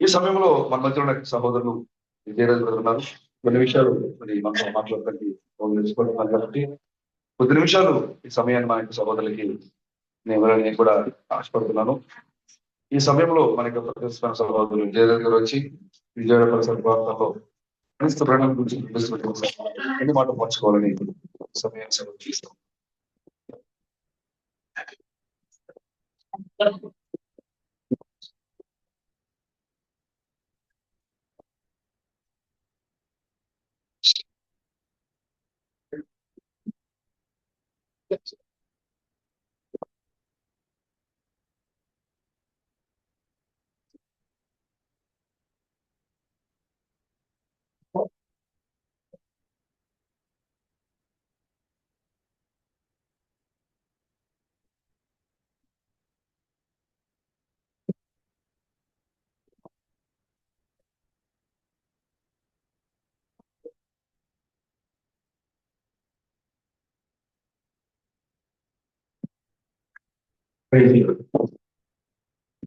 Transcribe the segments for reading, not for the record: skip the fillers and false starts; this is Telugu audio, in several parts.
ఈ సమయంలో మన మధ్యలో ఉన్న సహోదరులు విజయరాజు గారు ఉన్నారు. కొన్ని విషయాలు మరి మనతో మాట్లాడడానికి తెలుసుకోవడం కాబట్టి కొద్ది నిమిషాలు ఈ సమయాన్ని మా యొక్క సహోదరులకి నేను కూడా ఆశపడుతున్నాను. ఈ సమయంలో మనకి ప్రతిష్టాన సహోదరులు విజయరాజు గారు వచ్చి విజయవాడ పరిసర ప్రాంతాల్లో క్రీస్తు ప్రణం గురించి ఎన్ని మాటలు పంచుకోవాలని సమయాన్ని సెలవు చేస్తాం.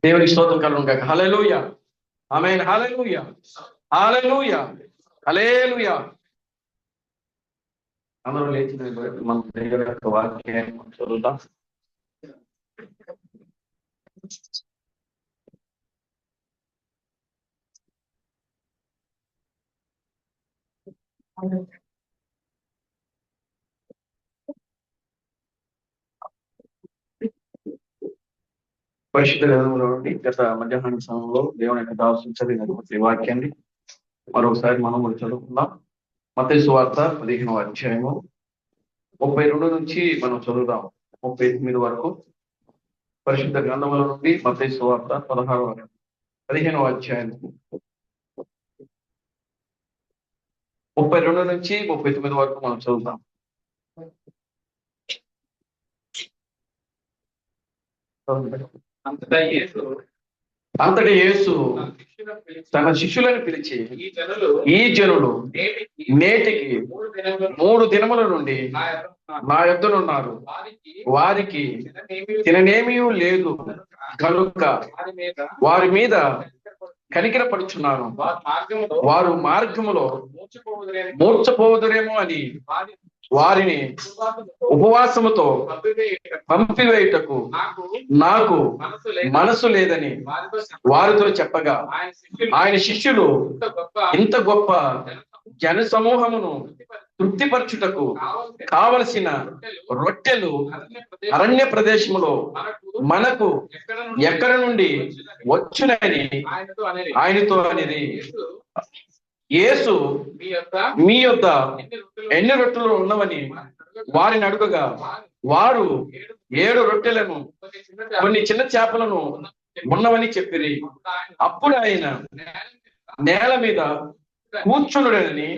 దేవునికి స్తోత్రం కలుగును గాక. హల్లెలూయా, ఆమేన్. హల్లెలూయా, హల్లెలూయా, హల్లెలూయా. అందరూ లేచి మన దేవుని యొక్క వాక్యాన్ని చదువుదాం. పరిశుద్ధ గ్రంథంలో నుండి గత మధ్యాహ్న సమయంలో దేవుని యొక్క దాసులు చదివినటువంటి వాక్యాన్ని మరొకసారి మనం కూడా చదువుకుందాం. మత్తయి సువార్త 15వ అధ్యాయము 32 నుంచి మనం చదువుదాం 38 వరకు. పరిశుద్ధ గ్రంథంలో నుండి మత్తయి సువార్త 15వ అధ్యాయం 32 నుంచి 39 వరకు మనం చదువుతాం. అంతటి యేసు తన శిష్యులను పిలిచి, ఈ జనులు నేటికి 3 దినముల నుండి నా యొద్దనున్నారు, వారికి తిననేమీ లేదు కనుక వారి మీద కనికరపడుచున్నాను. వారు మార్గములో మూర్చపోవుదురేమో అని వారిని ఉపవాసముతో పంపివేయుటకు నాకు మనసు లేదని వారితో చెప్పగా, ఆయన శిష్యులు ఇంత గొప్ప జన సమూహమును తృప్తిపరచుటకు కావలసిన రొట్టెలు అరణ్య ప్రదేశములో మనకు ఎక్కడ నుండి వచ్చునని ఆయనతో అనేది. యేసు మీ యొద్ద ఎన్ని రొట్టెలు ఉన్నవని వారిని అడుగగా, వారు 7 రొట్టెలను కొన్ని చిన్న చేపలను ఉన్నవని చెప్పిరి. అప్పుడు ఆయన నేల మీద కూర్చునుడని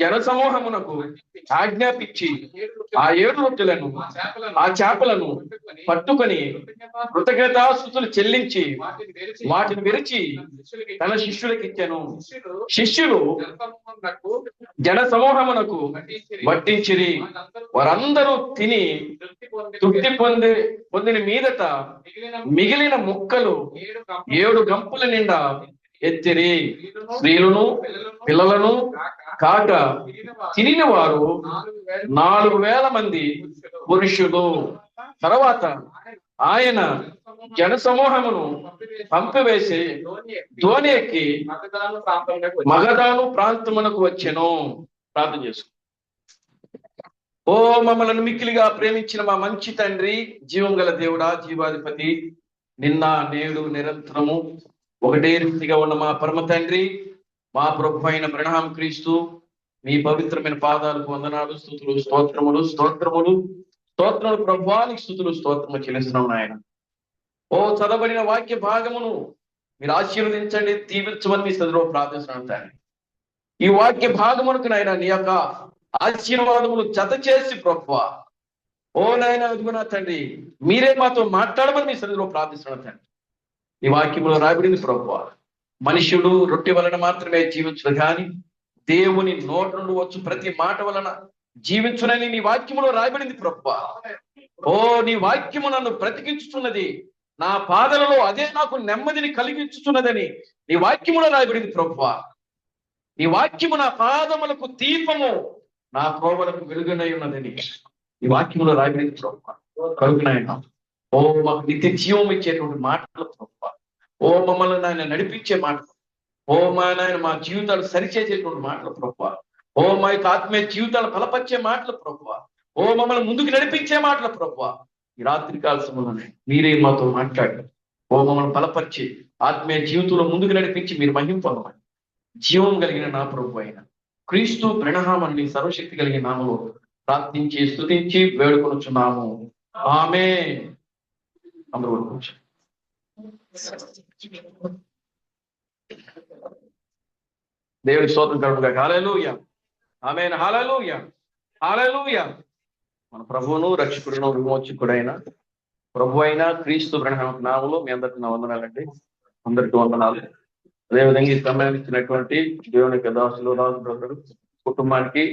జనసమూహమునకు ఆజ్ఞాపించి ఆ 7 రొట్టెలను ఆ చేపలను పట్టుకొని కృతజ్ఞతాస్తుతులు చెల్లించి వాటిని విరిచి తన శిష్యులకు ఇచ్చాను. శిష్యులు జన సమూహమునకు వడ్డించిరి. వారందరూ తిని తృప్తి పొందిన మీదట మిగిలిన ముక్కలు 7 గంపుల నిండా ఎత్తిరి. స్త్రీలను పిల్లలను కాక తినిన వారు 4,000 మంది పురుషులు. తర్వాత ఆయన జన సమూహమును పంపివేసి ధోని ఎక్కి మగదాను ప్రాంతమునకు వచ్చెను. ప్రార్థన చేసుకు. ఓ మమ్మలను మిక్కిలిగా ప్రేమించిన మా మంచి తండ్రి, జీవం గల దేవుడా, జీవాధిపతి, నిన్న నేడు నిరంతరము ఒకటే రీతిగా ఉన్న మా పరమ తండ్రి, మా ప్రభు అయిన బ్రహ్మ క్రీస్తు, మీ పవిత్రమైన పాదాలకు వందనాలు, స్తుతులు, స్తోత్రములు స్తోత్రములు స్తోత్రములు ప్రభువానికి స్తుతులు స్తోత్రము చెల్లిస్తున్నాం నాయన. ఓ చదవబడిన వాక్య భాగమును మీరు ఆశీర్వదించండి, దీవించమని మీ స్థితిలో ప్రార్థిస్తున్నాను తండ్రి. ఈ వాక్య భాగమునకు నాయన నీ యొక్క ఆశీర్వాదములు జత చేసి ప్రభువా, ఓ నాయన అదుగునా తండ్రి, మీరే మాతో మాట్లాడమని మీ స్థితిలో ప్రార్థిస్తున్నాను తండ్రి. ఈ వాక్యంలో రాబడింది ప్రభువా, మనుష్యుడు రొట్టె వలన మాత్రమే జీవించడు కానీ దేవుని నోట నుండి వచ్చు ప్రతి మాట వలన జీవించునని నీ వాక్యములో రాయబడింది ప్రభువా. ఓ నీ వాక్యము నన్ను బ్రతికించుతున్నది, నా పాదలలో అదే నాకు నెమ్మదిని కలిగించుచున్నదని నీ వాక్యములో రాయబడింది ప్రభువా. నీ వాక్యము నా పాదములకు దీపము, నా త్రోవలకు వెలుగునై ఉన్నదని ఈ వాక్యములో రాయబడింది ప్రభువా. కలుగునాయన ఓ మాకు నిత్య జీవం ఇచ్చేటువంటి మాటలు ప్రభువా. ఓ మమ్మల్ని ఆయన నడిపించే మాటలు, ఓ మా నాయన మా జీవితాలు సరిచేసేటువంటి మాటలు ప్రభువా. ఓ మా యొక్క ఆత్మీయ జీవితాలు బలపరిచే మాటలు ప్రభువా. ఓ మమ్మల్ని ముందుకు నడిపించే మాటలు ప్రభువా. ఈ రాత్రి కాల సమయంలోనే మీరే మాతో మాట్లాడారు. ఓ మమ్మల్ని బలపరిచి ఆత్మీయ జీవితంలో ముందుకు నడిపించి మీరు మహిమ పొందమని జీవం కలిగిన నా ప్రభు అయిన క్రీస్తు ప్రణహామని సర్వశక్తి కలిగిన నామలో ప్రార్థించి స్తుతించి వేడుకొనుచున్నాము. ఆమేన్. అందరూ కూర్చోండి. దేవుని స్తోత్రం కలుగుగాక. హల్లెలూయా. ఆమేన్. హల్లెలూయా. హల్లెలూయా. మన ప్రభువును రక్షకుడును విమోచకుడైన ప్రభు అయిన క్రీస్తు నామములో మీ అందరికి నా వందనాలండి. అందరికి వందనాలు. అదేవిధంగా ఈ సమయాన్ని ఇచ్చినటువంటి దేవుని యొక్క దాసులు రాజు బ్రదరు కుటుంబానికి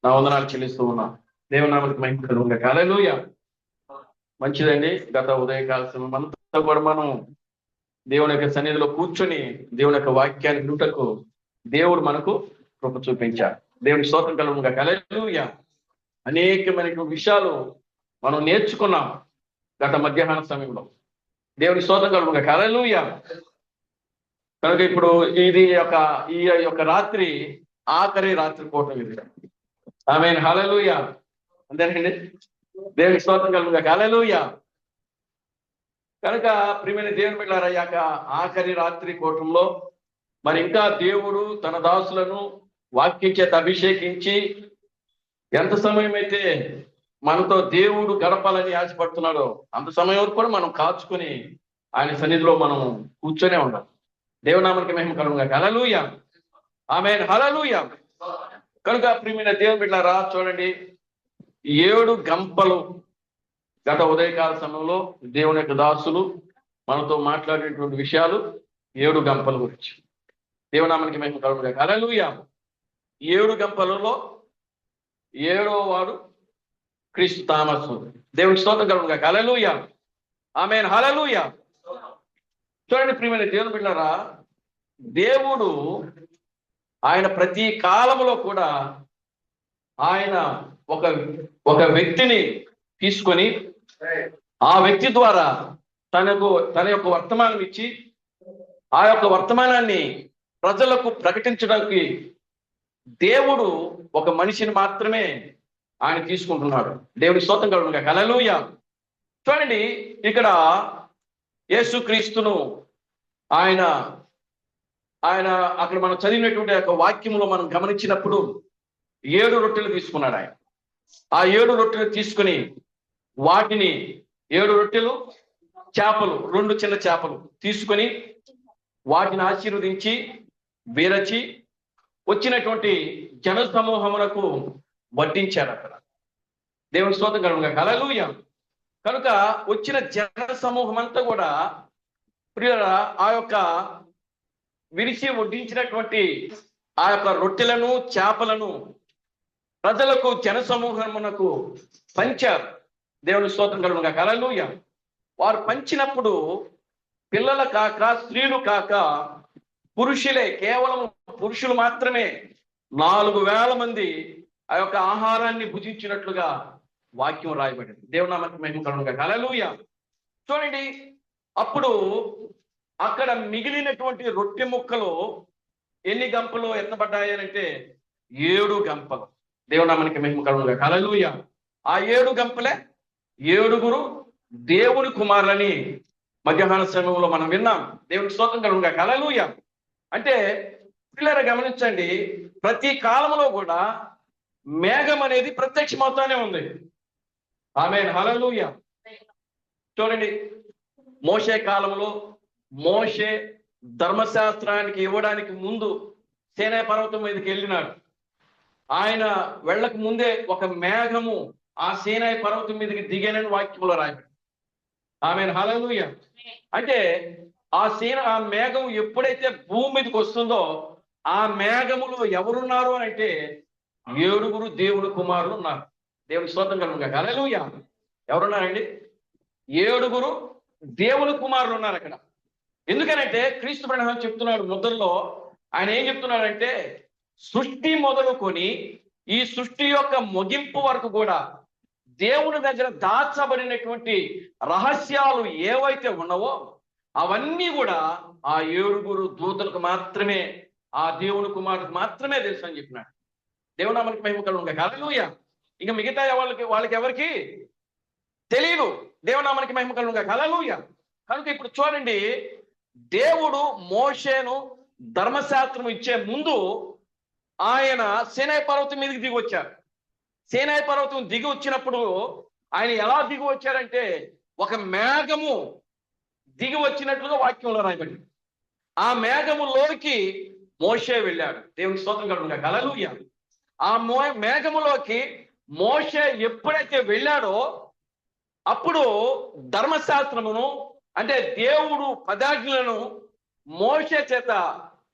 నా వందనాలు చెల్లిస్తూ ఉన్నా. దేవుని నామములకు మహిమ కలుగుగాక. హల్లెలూయా. మంచిదండి. గత ఉదయకాల సమయం అంతా కూడా మనం దేవుని యొక్క సన్నిధిలో కూర్చొని దేవుని యొక్క వాక్యాన్ని వినుటకు దేవుడు మనకు కృప చూపించాడు. దేవుని స్తోత్రం కలుగుగాక. హల్లెలూయా. అనేకమైన విషయాలు మనం నేర్చుకున్నాం గత మధ్యాహ్న సమయంలో. దేవుని స్తోత్రం కలుగుగాక. హల్లెలూయా. కనుక ఇప్పుడు ఈ యొక్క రాత్రి ఆఖరి రాత్రి పూట ఇది. ఆమేన్. హల్లెలూయా. అంతేనండి. దేవుని స్తోత్రం కలుగుగాక. హల్లెలూయా. కనుక ప్రియమైన దేవుని బిడ్డలారా, ఈ యొక్క ఆఖరి రాత్రి కూటంలో మరి ఇంకా దేవుడు తన దాసులను వాక్యం చేత అభిషేకించి ఎంత సమయం అయితే మనతో దేవుడు గడపాలని ఆశపడుతున్నాడో అంత సమయం వరకు కూడా మనం కాచుకొని ఆయన సన్నిధిలో మనం కూర్చొనే ఉండాలి. దేవునామానికి మహిమ కలుగుగాక. హల్లెలూయా. ఆమేన్. హల్లెలూయా. కనుక ప్రియమైన దేవుని బిడ్డలారా, చూడండి 7 గంపలు గత ఉదయకాల సమయంలో దేవుని యొక్క దాసులు మనతో మాట్లాడేటువంటి విషయాలు 7 గంపల గురించి. దేవునామానికి మహిమ కలుగుగాక. హల్లెలూయా. 7 గంపలలో 7వ వాడు క్రీస్తు థామస్. దేవునికి స్తోత్రం కలుగుగాక. హల్లెలూయా. ఆమేన్. హల్లెలూయా. చూడండి ప్రియమైన దేవుని బిడ్డలారా, దేవుడు ఆయన ప్రతి కాలంలో కూడా ఆయన ఒక వ్యక్తిని తీసుకొని ఆ వ్యక్తి ద్వారా తన యొక్క వర్తమానం ఇచ్చి ఆ యొక్క వర్తమానాన్ని ప్రజలకు ప్రకటించడానికి దేవుడు ఒక మనిషిని మాత్రమే ఆయన తీసుకుంటున్నాడు. దేవుని స్తోత్రం కలుగుగాక. హల్లెలూయా. చూడండి ఇక్కడ యేసుక్రీస్తును ఆయన అక్కడ మనం చదివినటువంటి యొక్క వాక్యంలో మనం గమనించినప్పుడు 7 రొట్టెలు తీసుకున్నాడు ఆయన. ఆ 7 రొట్టెలు తీసుకుని వాటిని 7 రొట్టెలు చేపలు 2 చిన్న చేపలు తీసుకొని వాటిని ఆశీర్వదించి విరచి వచ్చినటువంటి జన సమూహములకు వడ్డించారు అక్కడ. దేవుని స్తోత్రం కలుగుగాక. హల్లెలూయా. కనుక వచ్చిన జన సమూహం అంతా కూడా ప్రియులారా ఆ యొక్క విరిచి వడ్డించినటువంటి ఆ యొక్క రొట్టెలను చేపలను ప్రజలకు జన సమూహమునకు పంచారు. దేవుని స్తోత్రం కలుగుగాక. హల్లెలూయా. వారు పంచినప్పుడు పిల్లలు కాక స్త్రీలు కాక పురుషులే, కేవలం పురుషులు మాత్రమే 4,000 మంది ఆ యొక్క ఆహారాన్ని భుజించినట్లుగా వాక్యం రాయబడింది. దేవునామానికి మహిమ కలుగుగాక. హల్లెలూయా. చూడండి అప్పుడు అక్కడ మిగిలినటువంటి రొట్టె ముక్కలు ఎన్ని గంపలు ఎత్తబడ్డాయనంటే 7 గంపలు. దేవునామానికి మహిమ కలుగుగాక. హల్లెలూయా. ఆ 7 గంపలే 7 దేవుని కుమారులని మధ్యాహ్న సమయంలో మనం విన్నాం. దేవునికి స్తోత్రం కలుగుగాక. హల్లెలూయా. అంటే పిల్లలు గమనించండి, ప్రతి కాలంలో కూడా మేఘం అనేది ప్రత్యక్షమవుతానే ఉంది. ఆమేన్. హల్లెలూయా. చూడండి మోషే కాలంలో మోషే ధర్మశాస్త్రానికి ఇవ్వడానికి ముందు సీనాయి పర్వతం మీదకి వెళ్ళినాడు. ఆయన వెళ్ళక ముందే ఒక మేఘము ఆ సీనాయి పర్వతం మీదకి దిగానని వాక్యంలో రాయబడింది. ఆమేన్. హల్లెలూయా. అంటే ఆ మేఘం ఎప్పుడైతే భూమి మీదకి వస్తుందో ఆ మేఘములో ఎవరున్నారు అని అంటే 7 దేవుని కుమారులు ఉన్నారు. దేవుని స్తోత్రం కలుగుగాక. హల్లెలూయా. ఎవరున్నారండి? 7 దేవుని కుమారులు ఉన్నారు అక్కడ. ఎందుకనంటే క్రీస్తు ప్రభువు చెప్తున్నాడు ముద్రలో, ఆయన ఏం చెప్తున్నాడంటే సృష్టి మొదలుకొని ఈ సృష్టి యొక్క ముగింపు వరకు కూడా దేవుని దగ్గర దాచబడినటువంటి రహస్యాలు ఏవైతే ఉన్నావో అవన్నీ కూడా ఆ 7 దూతలకు మాత్రమే, ఆ దేవుని కుమారుడికి మాత్రమే తెలుసు అని చెప్పినాడు. దేవునామానికి మహిమ కలుగును గాక. హల్లెలూయా. ఇంకా మిగతా వాళ్ళకి ఎవరికి తెలియదు. దేవునామానికి మహిమ కలుగును గాక. హల్లెలూయా. కనుక ఇప్పుడు చూడండి, దేవుడు మోషేను ధర్మశాస్త్రం ఇచ్చే ముందు ఆయన సీనాయి పర్వతం మీదకి దిగి వచ్చారు. సీనాయి పర్వతం దిగి వచ్చినప్పుడు ఆయన ఎలా దిగి వచ్చారంటే ఒక మేఘము దిగి వచ్చినట్లుగా వాక్యంలో రాయబడింది. ఆ మేఘములోకి మోషే వెళ్ళాడు. దేవునికి స్తోత్రం కలుగును గాక. హల్లెలూయా. ఆ మేఘములోకి మోషే ఎప్పుడైతే వెళ్ళాడో అప్పుడు ధర్మశాస్త్రమును, అంటే దేవుడు పదాజ్ఞలను మోషే చేత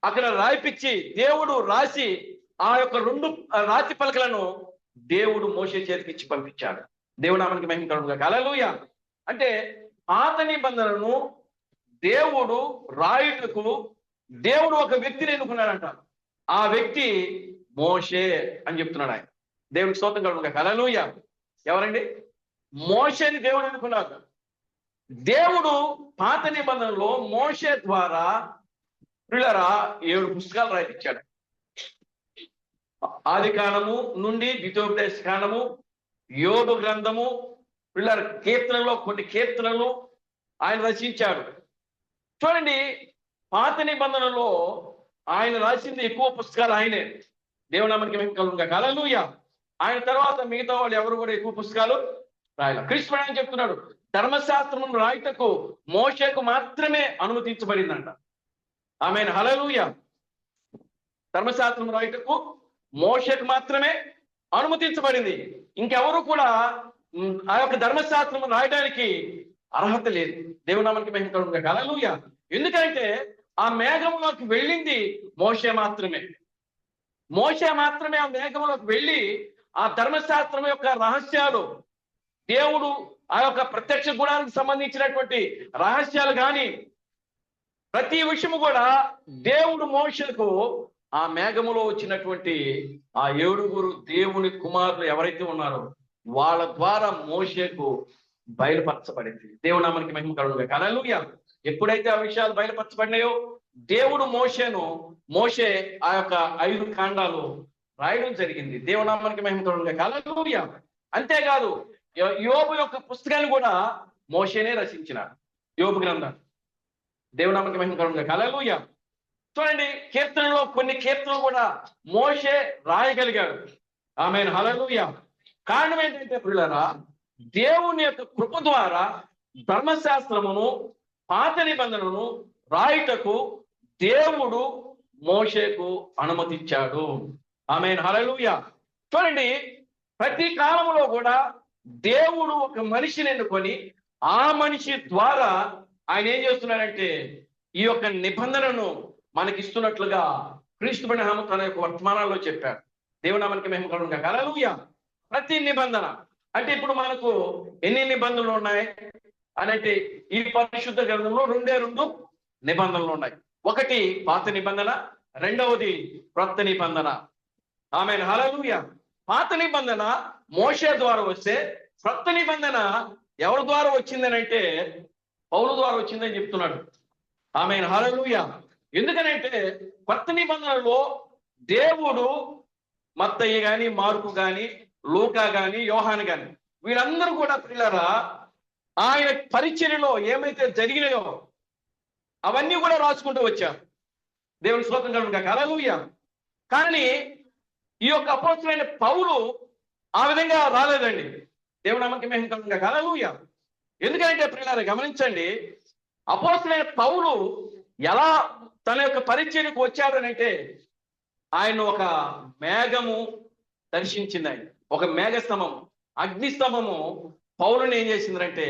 అక్కడ రాయిపించి దేవుడు రాసి ఆ యొక్క 2 రాతి పలకలను దేవుడు మోషే చేతికి ఇచ్చి పంపించాడు. దేవుడు నామానికి మహిమ కలుగును గాక. హల్లెలూయా. అంటే పాత నిబంధనను దేవుడు రాయుటకు దేవుడు ఒక వ్యక్తిని ఎన్నుకున్నాడంట. ఆ వ్యక్తి మోషే అని చెప్తున్నాడు ఆయన. దేవునికి స్తోత్రం కలుగును గాక. హల్లెలూయా. ఎవరండి? మోషేని దేవుడు ఎన్నుకున్నాడు. దేవుడు పాత నిబంధనలో మోషే ద్వారా పిల్లరా 7 పుస్తకాలు రాయించాడు. ఆది కాండము నుండి ద్వితీయోపదేశ కాండము, యోబు గ్రంథము, పిల్లల కీర్తనలో కొన్ని కీర్తనలు ఆయన రచించాడు. చూడండి, పాత నిబంధనలో ఆయన రాసింది ఎక్కువ పుస్తకాలు ఆయనే. దేవునామానికి మహిమ కలుగును గాక. హల్లెలూయా. ఆయన తర్వాత మిగతా వాళ్ళు ఎవరు కూడా ఎక్కువ పుస్తకాలు రాయాలి. క్రీస్తు అని చెప్తున్నాడు, ధర్మశాస్త్రం రాయుటకు మోషేకు మాత్రమే అనుమతించబడిందంట. ఆమేన్. హల్లెలూయా. ధర్మశాస్త్రం రాయుటకు మోషేకు మాత్రమే అనుమతించబడింది. ఇంకెవరు కూడా ఆ యొక్క ధర్మశాస్త్రం రాయడానికి అర్హత లేదు. దేవునామానికి మహిమ కలుగును గాక. హల్లెలూయా. ఎందుకంటే ఆ మేఘంలోకి వెళ్ళింది మోషే మాత్రమే. మోషే మాత్రమే ఆ మేఘంలోకి వెళ్ళి ఆ ధర్మశాస్త్రం యొక్క రహస్యాలు, దేవుడు ఆ యొక్క ప్రత్యక్ష గుణానికి సంబంధించినటువంటి రహస్యాలు కానీ ప్రతి విషయము కూడా దేవుడు మోషేకు ఆ మేఘములో వచ్చినటువంటి ఆ 7 దేవుని కుమారులు ఎవరైతే ఉన్నారో వాళ్ళ ద్వారా మోషేకు బయలుపరచబడింది. దేవునామానికి మహిమ కలుగును గాక. హల్లెలూయా. ఎప్పుడైతే ఆ విషయాలు బయలుపరచబడినాయో దేవుడు మోషే ఆ యొక్క 5 కాండాలు రాయడం జరిగింది. దేవునామానికి మహిమ కలుగును గాక. హల్లెలూయా. అంతేకాదు యోబు యొక్క పుస్తకాన్ని కూడా మోషేనే రచించినాడు, యోబు గ్రంథం. దేవునామానికి మహిమ కలుగును గాక. హల్లెలూయా. చూడండి, కీర్తనలో కొన్ని కీర్తనలు కూడా మోషే రాయగలిగాడు. ఆమేన్. హల్లెలూయా. కారణం ఏంటంటే ప్రియులారా, దేవుని యొక్క కృప ద్వారా ధర్మశాస్త్రమును పాత నిబంధనను రాయుటకు దేవుడు మోషేకు అనుమతించాడు. ఆమేన్. హల్లెలూయా. చూడండి, ప్రతి కాలంలో కూడా దేవుడు ఒక మనిషిని ఎన్నుకొని ఆ మనిషి ద్వారా ఆయన ఏం చేస్తున్నాడంటే ఈ యొక్క నిబంధనను మనకిస్తున్నట్లుగా క్రీస్తు ప్రభువు తన యొక్క వర్తమానాల్లో చెప్పాడు. దేవునామానికి మహిమ కలుగును గాక. హల్లెలూయా. ప్రతి నిబంధన అంటే ఇప్పుడు మనకు ఎన్ని నిబంధనలు ఉన్నాయి అనంటే ఈ పరిశుద్ధ గ్రంథంలో 2 నిబంధనలు ఉన్నాయి. ఒకటి పాత నిబంధన, రెండవది క్రొత్త నిబంధన. ఆమేన్. హల్లెలూయా. పాత నిబంధన మోషే ద్వారా వస్తే క్రొత్త నిబంధన ఎవరి ద్వారా వచ్చిందనంటే పౌలు ద్వారా వచ్చిందని చెప్తున్నాడు. ఆమేన్. హల్లెలూయా. ఎందుకనంటే కొత్త నిబంధనలో దేవుడు మత్తయి గాని, మార్కు గాని, లూకా గాని, యోహాను గాని వీళ్ళందరూ కూడా పిల్లరా ఆయన పరిచర్యలో ఏమైతే జరిగినాయో అవన్నీ కూడా రాసుకుంటూ వచ్చారు. దేవుని స్తోత్రం కలుగును గాక. హల్లెలూయా. కానీ ఈ యొక్క అపోస్తలుడైన పౌలు ఆ విధంగా రాలేదండి. దేవునామానికి మహిమ కలుగును గాక. హల్లెలూయా. ఎందుకంటే ప్రియులారా గమనించండి, అపోస్తలుడైన పౌలు ఎలా తన యొక్క పరిచర్యకు వచ్చాడనంటే ఆయన ఒక మేఘము దర్శించింది. ఆయన ఒక మేఘస్తంభము, అగ్నిస్తంభము పౌలుని ఏం చేసిందంటే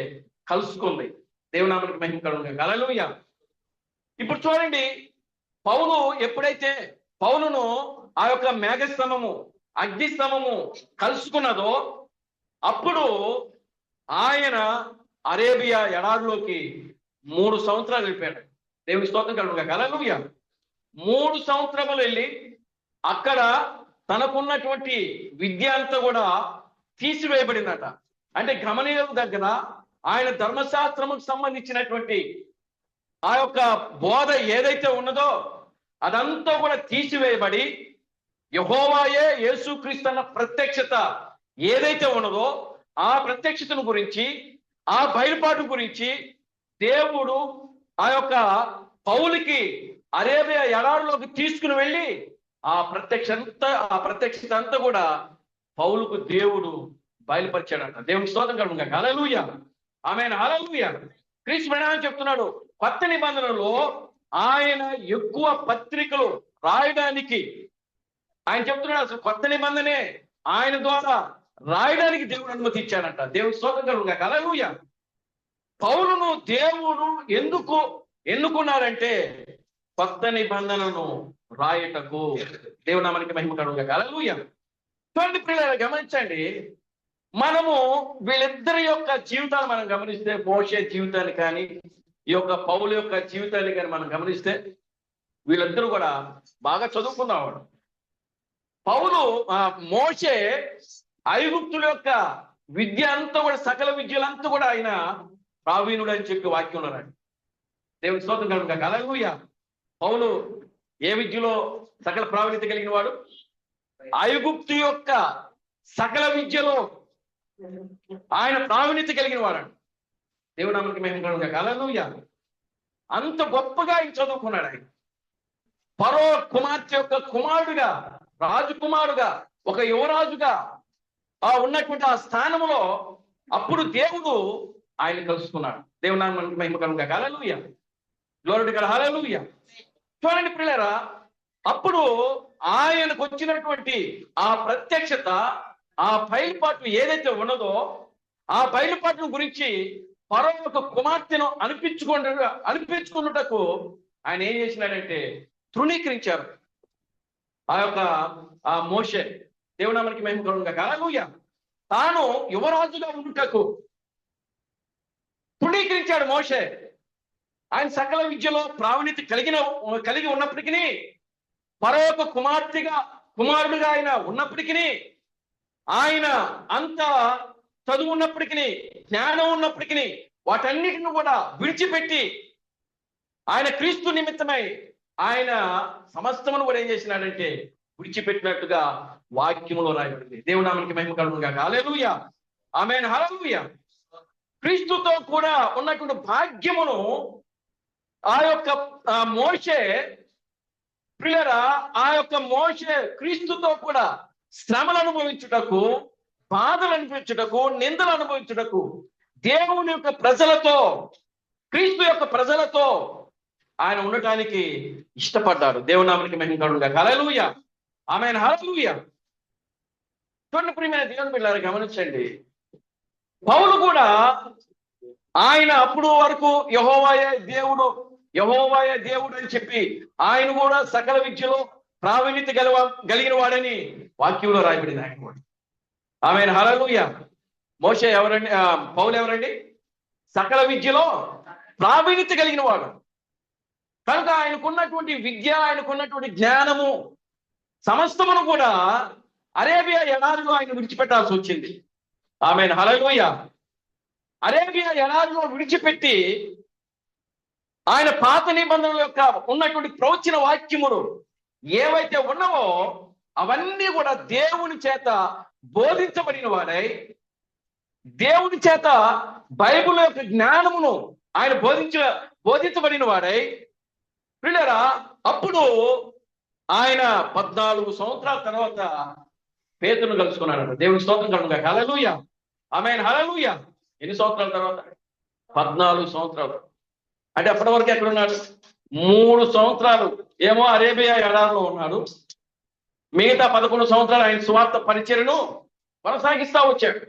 కలుసుకుంది. దేవునామానికి మహిమ కలుగును గాక. హల్లెలూయా. ఇప్పుడు చూడండి, పౌలు ఎప్పుడైతే పౌలును ఆ యొక్క మేఘస్తంభము, అగ్నిస్తంభము కలుసుకున్నదో అప్పుడు ఆయన అరేబియా ఎడారిలోకి 3 సంవత్సరాలు వెళ్ళిపోయాడు. దేవుని స్తోత్రం కలుగుగా. హల్లెలూయా. 3 సంవత్సరములు వెళ్ళి అక్కడ తనకున్నటువంటి విద్య అంతా కూడా తీసివేయబడిందట. అంటే గమనీయుల దగ్గర ఆయన ధర్మశాస్త్రముకు సంబంధించినటువంటి ఆ యొక్క బోధ ఏదైతే ఉన్నదో అదంతా కూడా తీసివేయబడి యెహోవాయే యేసుక్రీస్తు అన్న ప్రత్యక్షత ఏదైతే ఉన్నదో ఆ ప్రత్యక్షతను గురించి, ఆ బయలుపాటు గురించి దేవుడు ఆ యొక్క పౌలుకి అరేబియా ఎడారిలోకి తీసుకుని వెళ్ళి ఆ ప్రత్యక్షత అంతా కూడా పౌలుకు దేవుడు బయలుపరిచాడంట. దేవుని స్తోత్రం కలుగుగా. హల్లెలూయా. ఆమేన్. హల్లెలూయా. క్రీస్తు ప్రణామం చెప్తున్నాడు, కొత్త నిబంధనలో ఆయన ఎక్కువ పత్రికలు రాయడానికి ఆయన చెప్తున్నాడు. అసలు కొత్త నిబంధనే ఆయన ద్వారా రాయడానికి దేవుడు అనుమతి ఇచ్చాడంట. దేవుని స్తోత్రం కలుగుగా. హల్లెలూయా. పౌలును దేవుడు ఎందుకు ఎన్నుకున్నారంటే కొత్త నిబంధనను రాయటకు. దేవుడు నామానికి మహిమ కలుగుగా. హల్లెలూయా. చూడండి ప్రియులారా, గమనించండి. మనము వీళ్ళిద్దరి యొక్క జీవితాలు మనం గమనిస్తే, మోషే జీవితాన్ని కానీ ఈ యొక్క పౌలు యొక్క జీవితాన్ని కానీ మనం గమనిస్తే వీళ్ళిద్దరూ కూడా బాగా చదువుకున్నవాడు. మోషే ఐగుప్తుల యొక్క విద్య అంతా కూడా, సకల విద్యలంతా కూడా ఆయన ప్రావీణుడు అని చెప్పి వాక్యంలో రాడు. దేవుని స్తోత్రం కలుగుగా. హల్లెలూయా. పౌలు ఏ విద్యలో సకల ప్రావీణ్యత కలిగిన వాడు? ఐగుప్తు యొక్క సకల విద్యలో ఆయన ప్రావీణ్యత కలిగిన వాడు. దేవుని నామమునకు మహిమ కలుగుగా. హల్లెలూయా. అంత గొప్పగా ఆయన చదువుకున్నాడు. ఆయన ఫరో కుమార్తె యొక్క కుమారుడుగా, రాజకుమారుడుగా, ఒక యువరాజుగా ఉన్నటువంటి ఆ స్థానంలో అప్పుడు దేవుడు ఆయన కలుసుకున్నాడు. దేవుని నామమునకు మహిమ కలుగుగా. హల్లెలూయా. Glory to God. హల్లెలూయా. చూడండి ప్రియులారా, అప్పుడు ఆయనకు వచ్చినటువంటి ఆ ప్రత్యక్షత, ఆ బయలుపాటు ఏదైతే ఉన్నదో ఆ బయలుపాటును గురించి ఫరో యొక్క కుమార్తెను అనిపించుకున్నటకు ఆయన ఏం చేసినాడంటే తృణీకరించారు ఆ మోషే. దేవుని నామమునకు మహిమ కలుగుగా. హల్లెలూయా. తాను యువరాజుగా ఉండుటకు తృణీకరించాడు మోషే. ఆయన సకల విద్యలో ప్రావీణ్యత కలిగి ఉన్నప్పటికీ, ఫరో యొక్క కుమారుడుగా ఆయన ఉన్నప్పటికీ, ఆయన అంత చదువు ఉన్నప్పటికీ, జ్ఞానం ఉన్నప్పటికీ వాటన్నిటిని కూడా విడిచిపెట్టి ఆయన క్రీస్తు నిమిత్తమై ఆయన సమస్తమును కూడా ఏం చేసినాడంటే విడిచిపెట్టినట్టుగా వాక్యములో రాయబడింది. దేవుని నామమునకు మహిమ కలుగుగా. హల్లెలూయా. ఆమేన్. హల్లెలూయా. క్రీస్తుతో కూడా ఉన్నటువంటి భాగ్యమును ఆ యొక్క మోషే ప్రియులారా, ఆ యొక్క మోషే క్రీస్తుతో కూడా శ్రమలు అనుభవించుటకు, బాధలు అనుభవించుటకు, నిందలు అనుభవించుటకు దేవుని యొక్క ప్రజలతో, క్రీస్తు యొక్క ప్రజలతో ఆయన ఉండటానికి ఇష్టపడ్డాడు. దేవుని నామమునకు మహిమ కలుగుగా. హల్లెలూయా. ఆమేన్. హల్లెలూయా. చూడండి ప్రియమైన దేవుని బిడ్డలారా, గమనించండి. పౌలు కూడా ఆయన అప్పుడు వరకు యెహోవాయే దేవుడు అని చెప్పి ఆయన కూడా సకల విద్యలో ప్రావీణ్యత కలిగిన వాడని వాక్యంలో రాయబడింది. ఆయన కూడా. ఆమేన్. హల్లెలూయా. మోషే ఎవరండి? పౌలు ఎవరండి? సకల విద్యలో ప్రావీణ్యత కలిగిన వాడు. కనుక ఆయనకున్నటువంటి విద్య, ఆయనకున్నటువంటి జ్ఞానము సమస్తమును కూడా అరేబియా ఎడారిలో ఆయన విడిచిపెట్టాల్సి వచ్చింది. ఆమేన్. హల్లెలూయా. అరేబియా ఎడారిలో విడిచిపెట్టి ఆయన పాత నిబంధనల యొక్క ఉన్నటువంటి ప్రవచన వాక్యములు ఏవైతే ఉన్నావో అవన్నీ కూడా దేవుని చేత బోధించబడిన వాడై, దేవుని చేత బైబిల్ యొక్క జ్ఞానమును ఆయన బోధించబడిన వాడై ప్రియులారా, అప్పుడు ఆయన 14 సంవత్సరాల తర్వాత పేతురును కలుసుకున్నాడు. దేవుని స్తోత్రం కలుగుగా. హల్లెలూయా. ఆమేన్. హల్లెలూయా. ఎన్ని సంవత్సరాల తర్వాత? 14 సంవత్సరాలు. అంటే అప్పటి వరకు ఎక్కడ ఉన్నాడు? 3 సంవత్సరాలు ఏమో అరేబియా ఎడారిలో ఉన్నాడు. మిగతా 11 సంవత్సరాలు ఆయన సువార్త పరిచర్యను కొనసాగిస్తా వచ్చాడు.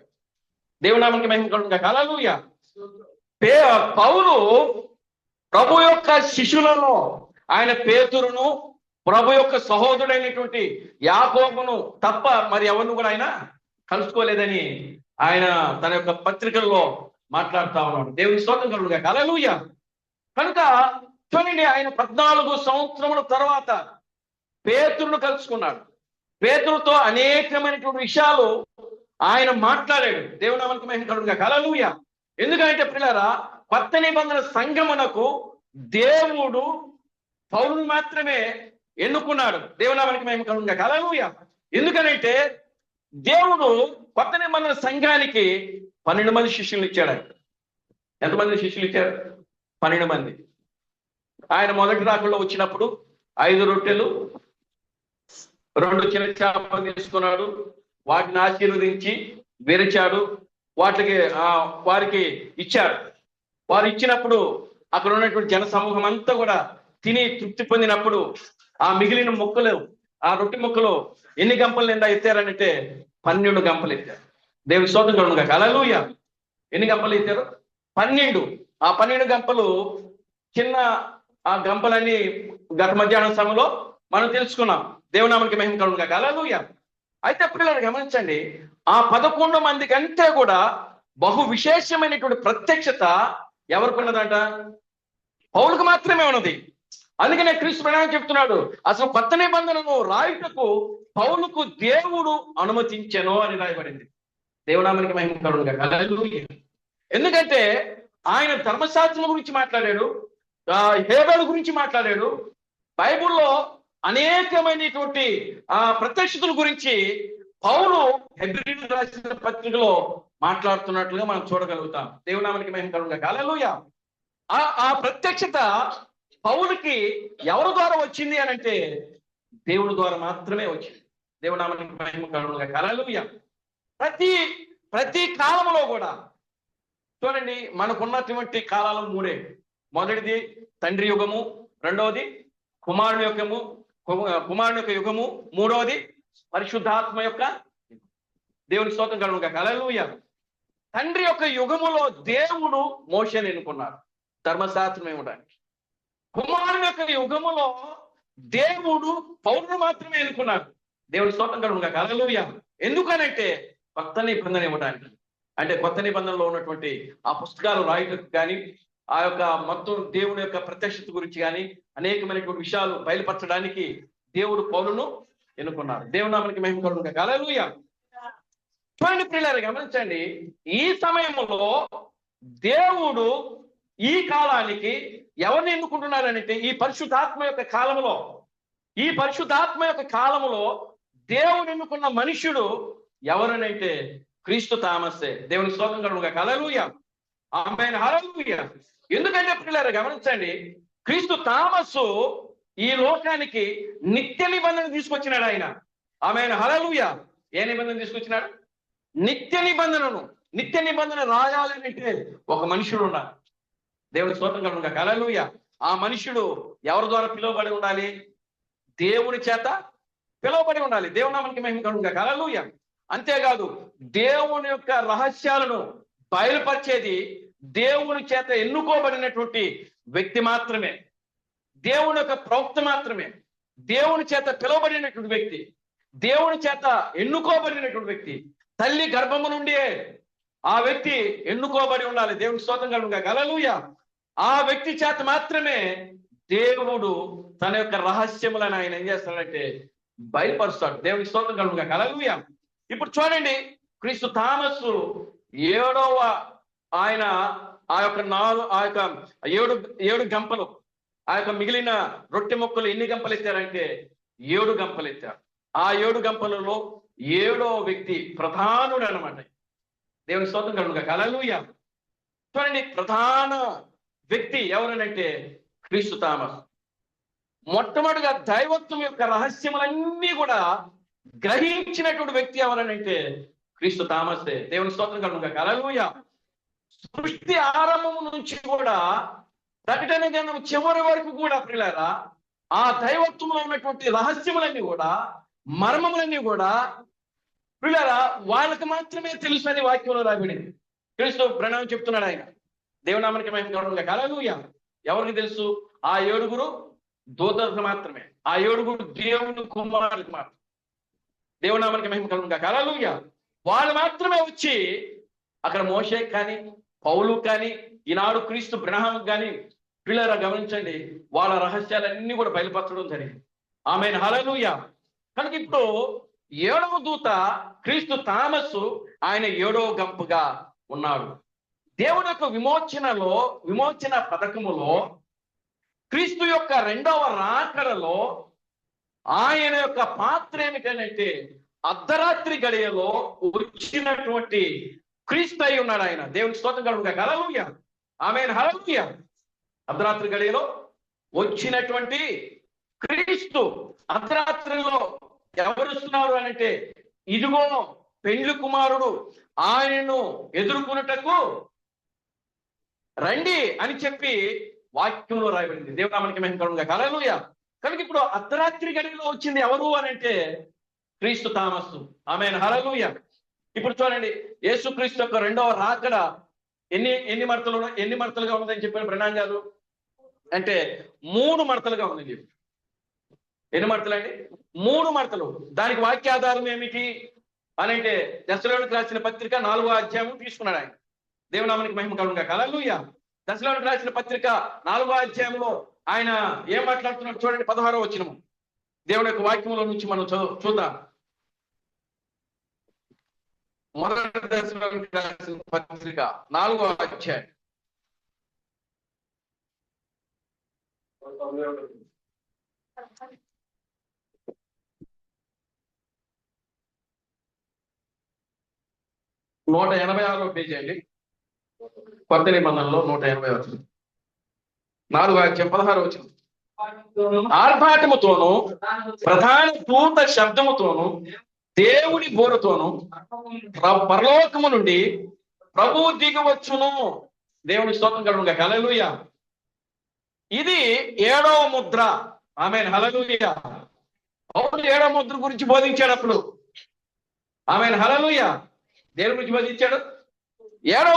దేవుని నామమునకు మహిమ కలుగుగా. హల్లెలూయా. పౌలు ప్రభు యొక్క శిష్యులలో ఆయన పేతురును, ప్రభు యొక్క సహోదరుడైనటువంటి యాకోబును తప్ప మరి ఎవరిని కూడా ఆయన కలుసుకోలేదని ఆయన తన యొక్క పత్రికల్లో మాట్లాడుతా ఉన్నాడు. దేవుని స్తోత్రం కలుగుగా హల్లెలూయా. కనుక చూడండి, ఆయన 14 సంవత్సరముల తర్వాత పేతురును కలుసుకున్నాడు. పేతురుతో అనేకమైనటువంటి విషయాలు ఆయన మాట్లాడాడు. దేవుని నామానికి మహిమ కలుగుగా హల్లెలూయా. ఎందుకంటే ప్రియులారా, కొత్త నిబంధన సంఘమునకు దేవుడు పౌలును మాత్రమే ఎన్నుకున్నాడు. దేవుని నామానికి మహిమ కలుగుగా హల్లెలూయా. ఎందుకనంటే దేవుడు కొత్త నిబంధన సంఘానికి 12 మంది శిష్యులు ఇచ్చాడు. ఆయన ఎంతమంది శిష్యులు ఇచ్చారు? 12 మంది. ఆయన మొదటి రాకల్లో వచ్చినప్పుడు 5 రొట్టెలు 2 చిన్న చేపలు తీసుకున్నాడు. వాటిని ఆశీర్వదించి విరిచాడు, వారికి ఇచ్చాడు. వారు ఇచ్చినప్పుడు అక్కడ ఉన్నటువంటి జన సమూహం అంతా కూడా తిని తృప్తి పొందినప్పుడు ఆ మిగిలిన ముక్కలు, ఆ రొట్టె ముక్కలు ఎన్ని గంపలు నిండా ఎత్తారనంటే 12 గంపలు ఎత్తారు. దేవుని స్తోత్రం కలుగుగా హల్లెలూయా. ఎన్ని గంపలు ఎత్తారు? 12. ఆ 12 గంపలు చిన్న ఆ గంపలన్నీ గత మధ్యాహ్నం సమయంలో మనం తెలుసుకున్నాం. దేవునామానికి మహిమ కలుగుగా హల్లెలూయా. అయితే పిల్లలు గమనించండి, ఆ 11 మంది కంటే కూడా బహు విశేషమైనటువంటి ప్రత్యక్షత ఎవరికి ఉన్నదంట? పౌలుకు మాత్రమే ఉన్నది. అందుకనే క్రీస్తు ప్రణాళిక చెప్తున్నాడు, అసలు కొత్త నిబంధనను రాయుటకు పౌలుకు దేవుడు అనుమతించెను అని రాయబడింది. దేవునామానికి మహిమ కలుగుగా హల్లెలూయా. ఎందుకంటే ఆయన ధర్మశాస్త్రం గురించి మాట్లాడాడు, హేబేలు గురించి మాట్లాడాడు. బైబిల్లో అనేకమైనటువంటి ప్రత్యక్షతల గురించి పౌలు హెబ్రీయులకు రాసిన పత్రికలో మాట్లాడుతున్నట్లుగా మనం చూడగలుగుతాం. దేవునామానికి మహిమ కలుగుగా హల్లెలూయా. ఆ ప్రత్యక్షత పౌలుకి ఎవరి ద్వారా వచ్చింది అని అంటే దేవుడి ద్వారా మాత్రమే వచ్చింది. దేవునామానికి మహిమ కలుగుగా హల్లెలూయా. ప్రతి కాలంలో కూడా చూడండి, మనకున్నటువంటి కాలాలు 3. మొదటిది తండ్రి యుగము, రెండవది కుమారుని యొక్క యుగము, మూడవది పరిశుద్ధాత్మ యొక్క. దేవుని స్తోత్రం కలుగుగా హల్లెలూయా. తండ్రి యొక్క యుగములో దేవుడు మోషేని ఎన్నుకున్నాడు ధర్మశాస్త్రం ఇవ్వడానికి. కుమారుని యొక్క యుగములో దేవుడు పౌరులు మాత్రమే ఎన్నుకున్నాడు. దేవుని స్తోత్రం కలుగుగా హల్లెలూయా. ఎందుకనంటే కొత్త నిబంధన ఇవ్వడానికి, అంటే కొత్త నిబంధనలో ఉన్నటువంటి ఆ పుస్తకాలు రాయటకు కానీ, ఆ యొక్క మొత్తం దేవుని యొక్క ప్రత్యక్షత గురించి కానీ అనేకమైనటువంటి విషయాలు బయలుపరచడానికి దేవుడు పౌలును ఎన్నుకున్నాడు. దేవునామానికి మహిమ కలుగుగా హల్లెలూయా. చూడండి ప్రియులారా, గమనించండి, ఈ సమయంలో దేవుడు ఈ కాలానికి ఎవరిని ఎన్నుకుంటున్నారనంటే ఈ పరిశుద్ధాత్మ యొక్క కాలములో దేవుడు ఎన్నుకున్న మనుష్యుడు ఎవరనంటే క్రీస్తు తామస్సే. దేవుని స్తోత్రం కలుగుగా హల్లెలూయా. ఆమేన్ హల్లెలూయా. ఎందుకంటే ప్రియులారా గమనించండి, క్రీస్తు తామస్సు ఈ లోకానికి నిత్య నిబంధన తీసుకొచ్చినాడు ఆయన. ఆమేన్ హల్లెలూయా. ఏ నిబంధన తీసుకొచ్చినాడు? నిత్య నిబంధన రాయాలంటే ఒక మనుషుడు ఉండాలి. దేవుని స్తోత్రం కలుగుగా హల్లెలూయా. ఆ మనుషుడు ఎవరి ద్వారా పిలువబడి ఉండాలి? దేవుని చేత పిలువబడి ఉండాలి. దేవునామానికి మహిమ కలుగుగా హల్లెలూయా. అంతేకాదు, దేవుని యొక్క రహస్యాలను బయలుపరిచేది దేవుని చేత ఎన్నుకోబడినటువంటి వ్యక్తి మాత్రమే, దేవుని యొక్క ప్రవక్త మాత్రమే, దేవుని చేత పిలువబడినటువంటి వ్యక్తి, దేవుని చేత ఎన్నుకోబడినటువంటి వ్యక్తి. తల్లి గర్భము నుండి ఆ వ్యక్తి ఎన్నుకోబడి ఉండాలి. దేవుని స్తోత్రం కలుగుగా హల్లెలూయా. ఆ వ్యక్తి చేత మాత్రమే దేవుడు తన యొక్క రహస్యములను ఆయన ఏం చేస్తాడంటే బయలుపరుస్తాడు. దేవుని స్తోత్రం కలుగుగా హల్లెలూయా. ఇప్పుడు చూడండి, క్రీస్తు తామస్సు 7వ ఆయన ఆ యొక్క 7 గంపలు, ఆ యొక్క మిగిలిన రొట్టె ముక్కలు ఎన్ని గంపలు ఎత్తారంటే 7 గంపలు ఎత్తారు. ఆ 7 గంపలలో 7వ వ్యక్తి ప్రధానుడు అనమాట. దేవుని స్తోత్రం కలుగుగా హల్లెలూయా. చూడండి, ప్రధాన వ్యక్తి ఎవరనంటే క్రీస్తు తామస్. మొట్టమొదటిగా దైవత్వం యొక్క రహస్యములన్నీ కూడా గ్రహించినటువంటి వ్యక్తి ఎవరనంటే క్రీస్తు తామసే. దేవుని స్తోత్రం కలుగుగా హల్లెలూయా. సృష్టి ఆరంభం నుంచి కూడా ప్రకటన గ్రంథం చివరి వరకు కూడా ప్రియులారా ఆ దైవత్వంలో ఉన్నటువంటి రహస్యములన్నీ కూడా, మర్మములన్నీ కూడా ప్రియులారా వాళ్ళకి మాత్రమే తెలుసు అని వాక్యంలో రాబడింది. క్రీస్తు ప్రణామం చెప్తున్నాడు ఆయన. దేవునామానికి మహిమ కలుగుగా హల్లెలూయా. ఎవరికి తెలుసు? ఆ 7 దూతలకు మాత్రమే, ఆ 7 దేవుని కుమారులకు మాత్రమే. దేవునామానికి మహిమ కలుగుగా హల్లెలూయా. వాళ్ళు మాత్రమే వచ్చి అక్కడ మోషే కానీ పౌలు కానీ ఈనాడు క్రీస్తు బ్రహ్మం కానీ పిల్లరా గమనించండి, వాళ్ళ రహస్యాలన్నీ కూడా బయలుపరచడం జరిగింది. ఆమేన్, హల్లెలూయా. కనుక ఇప్పుడు 7వ దూత క్రీస్తు థామస్, ఆయన 7వ గంపుగా ఉన్నాడు. దేవుని యొక్క విమోచన పథకములో క్రీస్తు యొక్క 2వ రాకడలో ఆయన యొక్క పాత్ర ఏమిటంటే అర్ధరాత్రి గడియలో వచ్చినటువంటి క్రీస్తు అయి ఉన్నాడు. ఆయన దేవుని స్తోత్రం కలుగుగాక, హల్లెలూయా. ఆమేన్, హల్లెలూయా. అర్ధరాత్రి గడియలో వచ్చినటువంటి క్రీస్తు. అర్ధరాత్రిలో ఎవరు వస్తున్నారు అంటే, ఇదిగో పెండ్లి కుమారుడు, ఆయనను ఎదుర్కొనుటకు రండి అని చెప్పి వాక్యంలో రాయబడింది. దేవునామానికి మహిమ కలుగుగాక, హల్లెలూయా. కనుక ఇప్పుడు అర్ధరాత్రి గడిలో వచ్చింది ఎవరు అని అంటే క్రీస్తు థామస్. ఆమేన్, హల్లెలూయా. ఇప్పుడు చూడండి, యేసుక్రీస్తు యొక్క 2వ రాకడ ఎన్ని మడతలుగా ఉన్నదని చెప్పారు బ్రహ్మాం గారు అంటే 3 మడతలుగా ఉందని చెప్పి. ఎన్ని మడతలు అండి? 3 మడతలు. దానికి వాక్యాధారం ఏమిటి అని అంటే దశలోనికి రాసిన పత్రిక 4వ అధ్యాయం తీసుకున్నాడు ఆయన. దేవునామానికి మహిమ కలుగుగాక, హల్లెలూయా. దశలోనికి రాసిన పత్రిక 4వ అధ్యాయంలో ఆయన ఏం మాట్లాడుతున్నాడు చూడండి. 16వ వచనము దేవుని యొక్క వాక్యములో నుంచి మనం చూద్దాం. మొదటి దశలోనికి రాసిన పత్రిక 4వ అధ్యాయం 186వ పేజీ అండి. కొత్త నిబంధనలో 186, 4వ అధ్యాయం 16వ వచనం. ఆర్భాటముతోను ప్రధాన దూత శబ్దముతోను దేవుని బోరతోను పరలోకము నుండి ప్రభువు దిగవచ్చును. దేవుని స్తోత్రం కలుగుగాక, హల్లెలూయా. ఇది 7వ ముద్ర. ఆమేన్, హల్లెలూయా. పౌలు 7వ ముద్ర గురించి బోధించాడు అప్పుడు. ఆమేన్, హల్లెలూయా. దేని గురించి బోధించాడు? 7వ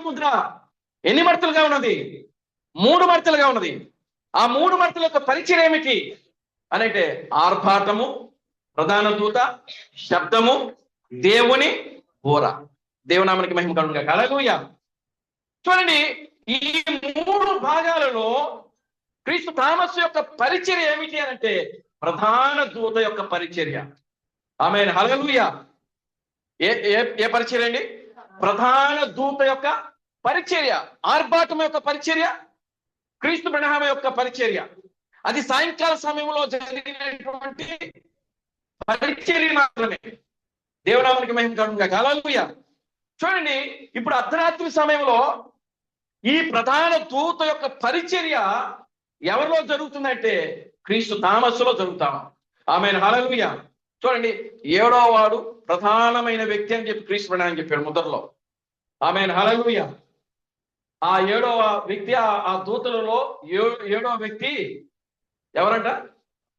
ముద్ర ఎన్ని మడతలుగా ఉన్నది? 3 మడతలుగా ఉన్నది. ఆ 3 మడతల యొక్క పరిచయం ఏమిటి అని అంటే ఆర్భాటము, ప్రధాన దూత శబ్దము, దేవుని బోర. దేవునామానికి మహిమ కలుగుగాక, హల్లెలూయా. చూడండి, ఈ 3 భాగాలలో క్రీస్తు థామస్ యొక్క పరిచర్య ఏమిటి అని అంటే ప్రధాన దూత యొక్క పరిచర్య. ఆమేన్, హల్లెలూయా. ఏ పరిచర్య అండి? ప్రధాన దూత యొక్క పరిచర్య. ఆర్భాటం యొక్క పరిచర్య, క్రీస్తు బ్రహ్మ యొక్క పరిచర్య. అది సాయంకాల సమయంలో జరిగినటువంటి పరిచర్య మాత్రమే. దేవునామానికి మహిమ కలుగుగాక, హల్లెలూయా. చూడండి, ఇప్పుడు అర్ధరాత్రి సమయంలో ఈ ప్రధాన దూత యొక్క పరిచర్య ఎవరిలో జరుగుతుందంటే క్రీస్తు థామస్లో జరుగుతాం. ఆమేన్, హల్లెలూయా. చూడండి, 7వ వాడు ప్రధానమైన వ్యక్తి అని చెప్పి క్రీస్తు అని చెప్పాడు ముద్రలో. ఆమేన్, హల్లెలూయా. ఆ 7వ వ్యక్తి, ఆ దూతలలో 7వ వ్యక్తి ఎవరంట?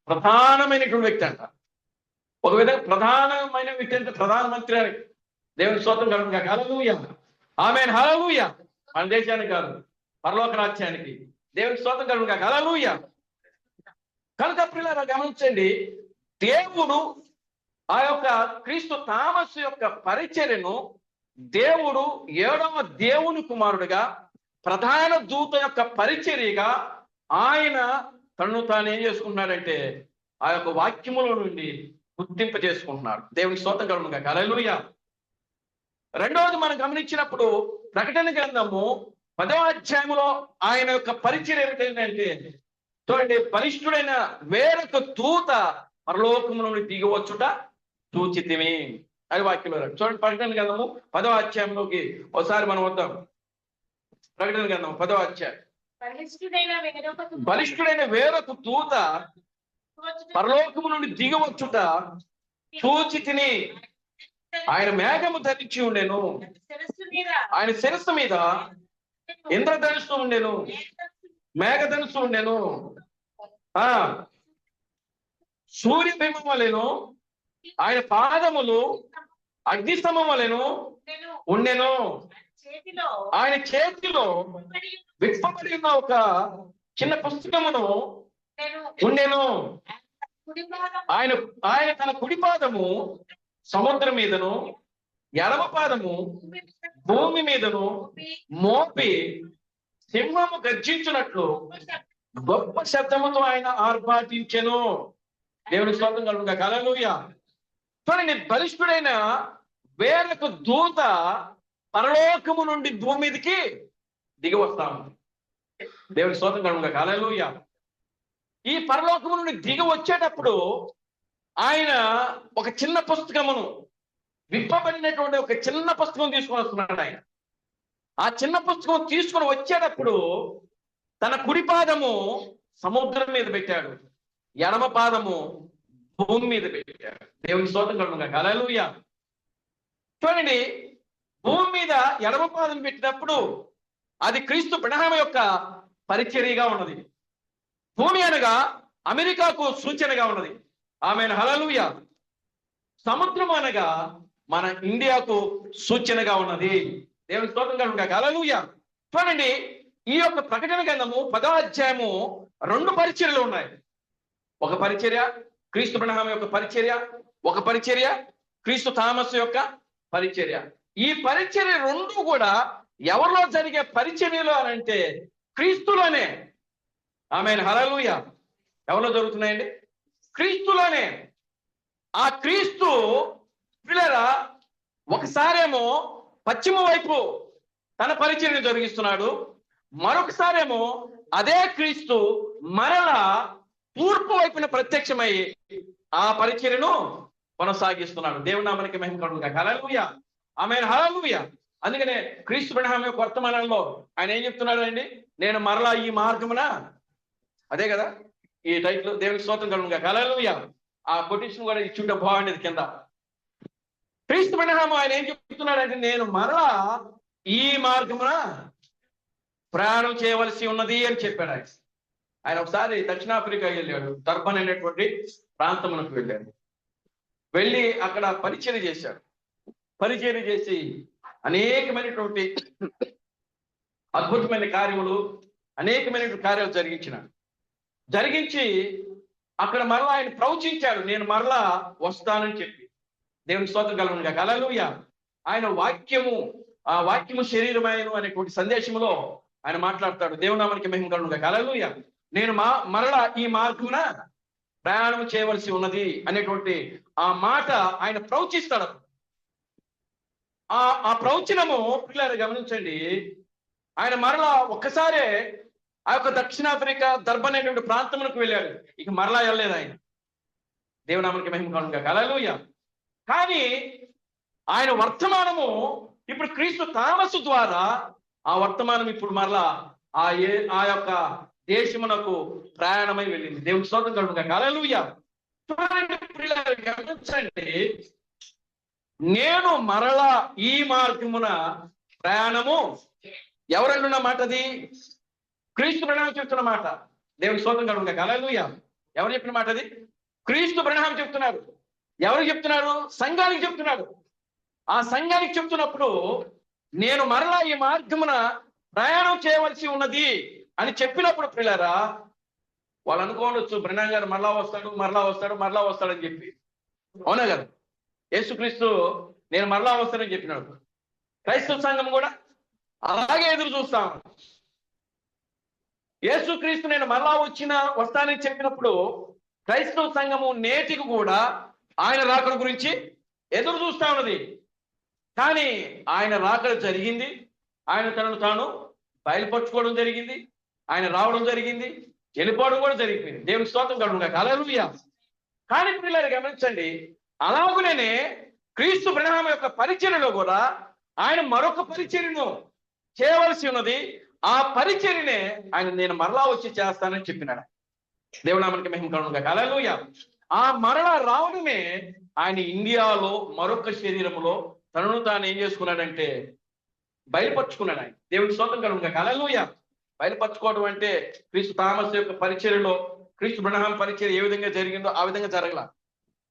ప్రధానమైనటువంటి వ్యక్తి అంట. ఒక విధంగా ప్రధానమైన వ్యక్తి అంటే ప్రధానమంత్రి అని. దేవుని స్తోత్రం కలుగుగాక, హల్లెలూయా. ఆమేన్, హల్లెలూయా. మన దేశానికి కాదు, పరలోక రాజ్యానికి. దేవుని స్తోత్రం కలుగుగాక, హల్లెలూయా. కనుక ప్రియులారా గమనించండి, దేవుడు ఆ యొక్క క్రీస్తు థామస్ యొక్క పరిచర్యను దేవుడు 7వ దేవుని కుమారుడిగా ప్రధాన దూత యొక్క పరిచర్యగా ఆయన తను తాను ఏం చేసుకుంటున్నాడంటే ఆ యొక్క వాక్యములో నుండి గుర్తింప చేసుకుంటున్నాడు. దేవుని స్తోత్రం కలుగుగాక, హల్లెలూయా. రెండవది మనం గమనించినప్పుడు ప్రకటన గ్రంథము 10వ అధ్యాయంలో ఆయన యొక్క పరిచర్య ఏమిటంటే చూడండి, బలిష్ఠుడైన వేరొక దూత పరలోకము నుండి దిగవచ్చుట చూచితిమి అది వాక్యంలో. చూడండి, ప్రకటన గ్రంథము 10వ అధ్యాయంలోకి ఒకసారి మనం వద్దాం. ప్రకటన గ్రంథం 10వ అధ్యాయం. బలిష్ఠుడైన వేరొక దూత పరలోకము నుండి దిగవచ్చుట చూచితిని. ఆయన మేఘము ధరించి ఉండెను, ఆయన శిరస్సు మీద ఇంద్రధనుస్సు ఉండెను, మేఘధనుస్సు ఉండెను. సూర్యబింబం వలెను, ఆయన పాదములు అగ్నిస్తంభం వలెను ఉండెను. ఆయన చేతిలో విప్పబడి ఉన్న ఒక చిన్న పుస్తకమును ఉండెను. ఆయన తన కుడి పాదము సముద్రం మీదను ఎడమ పాదము భూమి మీదను మోపి సింహము గర్జించినట్లు గొప్ప శబ్దముతో ఆయన ఆర్భాటించెను. దేవుని స్తోత్రం కలుగుగా. హల్లెలూయా. చూడండి, బలిష్ఠుడైన వేరొక దూత పరలోకము నుండి భూమి మీదకి దిగి వస్తా ఉంది. దేవుని స్తోత్రం కలుగుగా. హల్లెలూయా. ఈ పరలోకము నుండి దిగి వచ్చేటప్పుడు ఆయన ఒక చిన్న పుస్తకమును, విప్పబడినటువంటి ఒక చిన్న పుస్తకం తీసుకొని వస్తున్నాడు. ఆయన ఆ చిన్న పుస్తకం తీసుకొని వచ్చేటప్పుడు తన కుడి పాదము సముద్రం మీద పెట్టాడు, ఎడమ పాదము భూమి మీద పెట్టాడు. దేవుని స్తోత్రం కలుగుగా. హల్లెలూయా. చూడండి, భూమి మీద ఎడమ పాదం పెట్టినప్పుడు అది క్రీస్తు బ్రహ్మ యొక్క పరిచర్యగా ఉన్నది. భూమి అనగా అమెరికాకు సూచనగా ఉన్నది. ఆమేన్. హల్లెలూయా. సముద్రం అనగా మన ఇండియాకు సూచనగా ఉన్నది. దేవుని స్తోత్రం కలుగుగా. హల్లెలూయా. చూడండి, ఈ యొక్క ప్రకటన గ్రంథము 10వ అధ్యాయము 2 పరిచర్యలు ఉన్నాయి. ఒక పరిచర్య క్రీస్తు బ్రహ్మ యొక్క పరిచర్య, ఒక పరిచర్య క్రీస్తు థామస్ యొక్క పరిచర్య. ఈ పరిచర్య రెండు కూడా ఎవరిలో జరిగే పరిచర్యలు అని అంటే క్రీస్తులోనే. ఆమేన్. హల్లెలూయా. ఎవరిలో జరుగుతున్నాయండి? క్రీస్తులోనే. ఆ క్రీస్తు పిల్లరా ఒకసారేమో పశ్చిమ వైపు తన పరిచర్యను జరిగిస్తున్నాడు, మరొకసారేమో అదే క్రీస్తు మరలా తూర్పు వైపున ప్రత్యక్షమై ఆ పరిచర్యను కొనసాగిస్తున్నాడు. దేవుని నామానికి మహిమ కలుగుగా. హల్లెలూయా. ఆమేన్. హల్లెలూయా. అందుకనే క్రీస్తు బ్రహ్మ యొక్క వర్తమానంలో ఆయన ఏం చెప్తున్నాడు అండి? నేను మరలా ఈ మార్గమున, అదే కదా ఈ టైటిల్. దేవునికి స్తోత్రం కలుగుగా. హల్లెలూయా. ఆ కొటేషన్ కూడా ఇచ్చుంటే బాగుండేది కింద. క్రీస్తు బ్రహ్మ ఆయన ఏం చెప్తున్నాడంటే నేను మరలా ఈ మార్గమున ప్రయాణం చేయవలసి ఉన్నది అని చెప్పాడు. ఆయన ఒకసారి దక్షిణాఫ్రికా వెళ్ళాడు, టర్బన్ అనేటువంటి ప్రాంతమునకు వెళ్ళాడు. వెళ్ళి అక్కడ పరిచర్య చేశాడు. పరిచర్య చేసి అనేకమైనటువంటి అద్భుతమైన కార్యములు, అనేకమైనటువంటి కార్యాలు జరిగించి అక్కడ మరలా ఆయన ప్రవచించాడు, నేను మరలా వస్తానని చెప్పి. దేవుని స్తోత్రం కలుగుగా. హల్లెలూయా. ఆయన వాక్యము, ఆ వాక్యము శరీరమైన అనేటువంటి సందేశంలో ఆయన మాట్లాడతాడు. దేవుని నామానికి మహిమ కలుగుగా. హల్లెలూయా. నేను మరలా ఈ మార్గమున ప్రయాణం చేయవలసి ఉన్నది అనేటువంటి ఆ మాట ఆయన ప్రవచిస్తాడు. ఆ ప్రవచనము పిల్లలు గమనించండి. ఆయన మరలా ఒక్కసారే ఆ యొక్క దక్షిణాఫ్రికా దర్బన్ అనేటువంటి ప్రాంతమునకు వెళ్ళాడు. ఇక మరలా వెళ్ళలేదు ఆయన. దేవుని నామానికి మహిమ కలుగుగా. హల్లెలూయా. కానీ ఆయన వర్తమానము ఇప్పుడు క్రీస్తు థామసు ద్వారా ఆ వర్తమానం ఇప్పుడు మరలా ఆ యొక్క దేశమునకు ప్రయాణమై వెళ్ళింది. దేవుని స్తోత్రం కలుగుగా. హల్లెలూయా. చూడండి పిల్లలు గమనించండి, నేను మరలా ఈ మార్గమున ప్రయాణము, ఎవరంటున్న మాట అది? క్రీస్తు బ్రహ్మ చెప్తున్న మాట. దేవుని స్తోత్రం కలుగుగా. హల్లెలూయా. ఎవరు చెప్పిన మాట అది? క్రీస్తు బ్రహ్మ చెప్తున్నారు. ఎవరు చెప్తున్నారు? సంఘానికి చెప్తున్నాడు. ఆ సంఘానికి చెప్తున్నప్పుడు నేను మరలా ఈ మార్గమున ప్రయాణం చేయవలసి ఉన్నది అని చెప్పినప్పుడు పిల్లరా వాళ్ళు అనుకోవచ్చు బ్రహ్మ గారు మరలా వస్తాడని చెప్పి. అవునా కదా? యేసుక్రీస్తు నేను మరలా వస్తానని చెప్పినాడు. క్రైస్తవ సంఘం కూడా అలాగే ఎదురు చూస్తాం. యేసుక్రీస్తు నేను మరలా వస్తానని చెప్పినప్పుడు క్రైస్తవ సంఘము నేటికి కూడా ఆయన రాకడ గురించి ఎదురు చూస్తా ఉన్నది. కానీ ఆయన రాకడ జరిగింది, ఆయన తనను తాను బయలుపరుచుకోవడం జరిగింది, ఆయన రావడం జరిగింది, వెళ్ళిపోవడం కూడా జరిగిపోయింది. దేవుని స్తోత్రం కలుగుగా. హల్లెలూయా. కానీ పిల్లలు గమనించండి, అలాగునే క్రీస్తు బ్రహ్మ యొక్క పరిచర్యలో కూడా ఆయన మరొక పరిచర్యను చేయవలసి ఉన్నది. ఆ పరిచర్యనే ఆయన నేను మరలా వచ్చి చేస్తానని చెప్పినాడు. దేవుని నామానికి మహిమ కలుగుగా. హల్లెలూయా. ఆ మరలా రావడమే ఆయన ఇండియాలో మరొక శరీరములో తనను తాను ఏం చేసుకున్నాడంటే బయలుపరుచుకున్నాడు. ఆయన దేవుని స్తోత్రం కలుగుగా. హల్లెలూయా. బయలుపరచుకోవడం అంటే క్రీస్తు థామస్ యొక్క పరిచర్యలో క్రీస్తు బ్రహ్మ పరిచర్య ఏ విధంగా జరిగిందో ఆ విధంగా జరగల.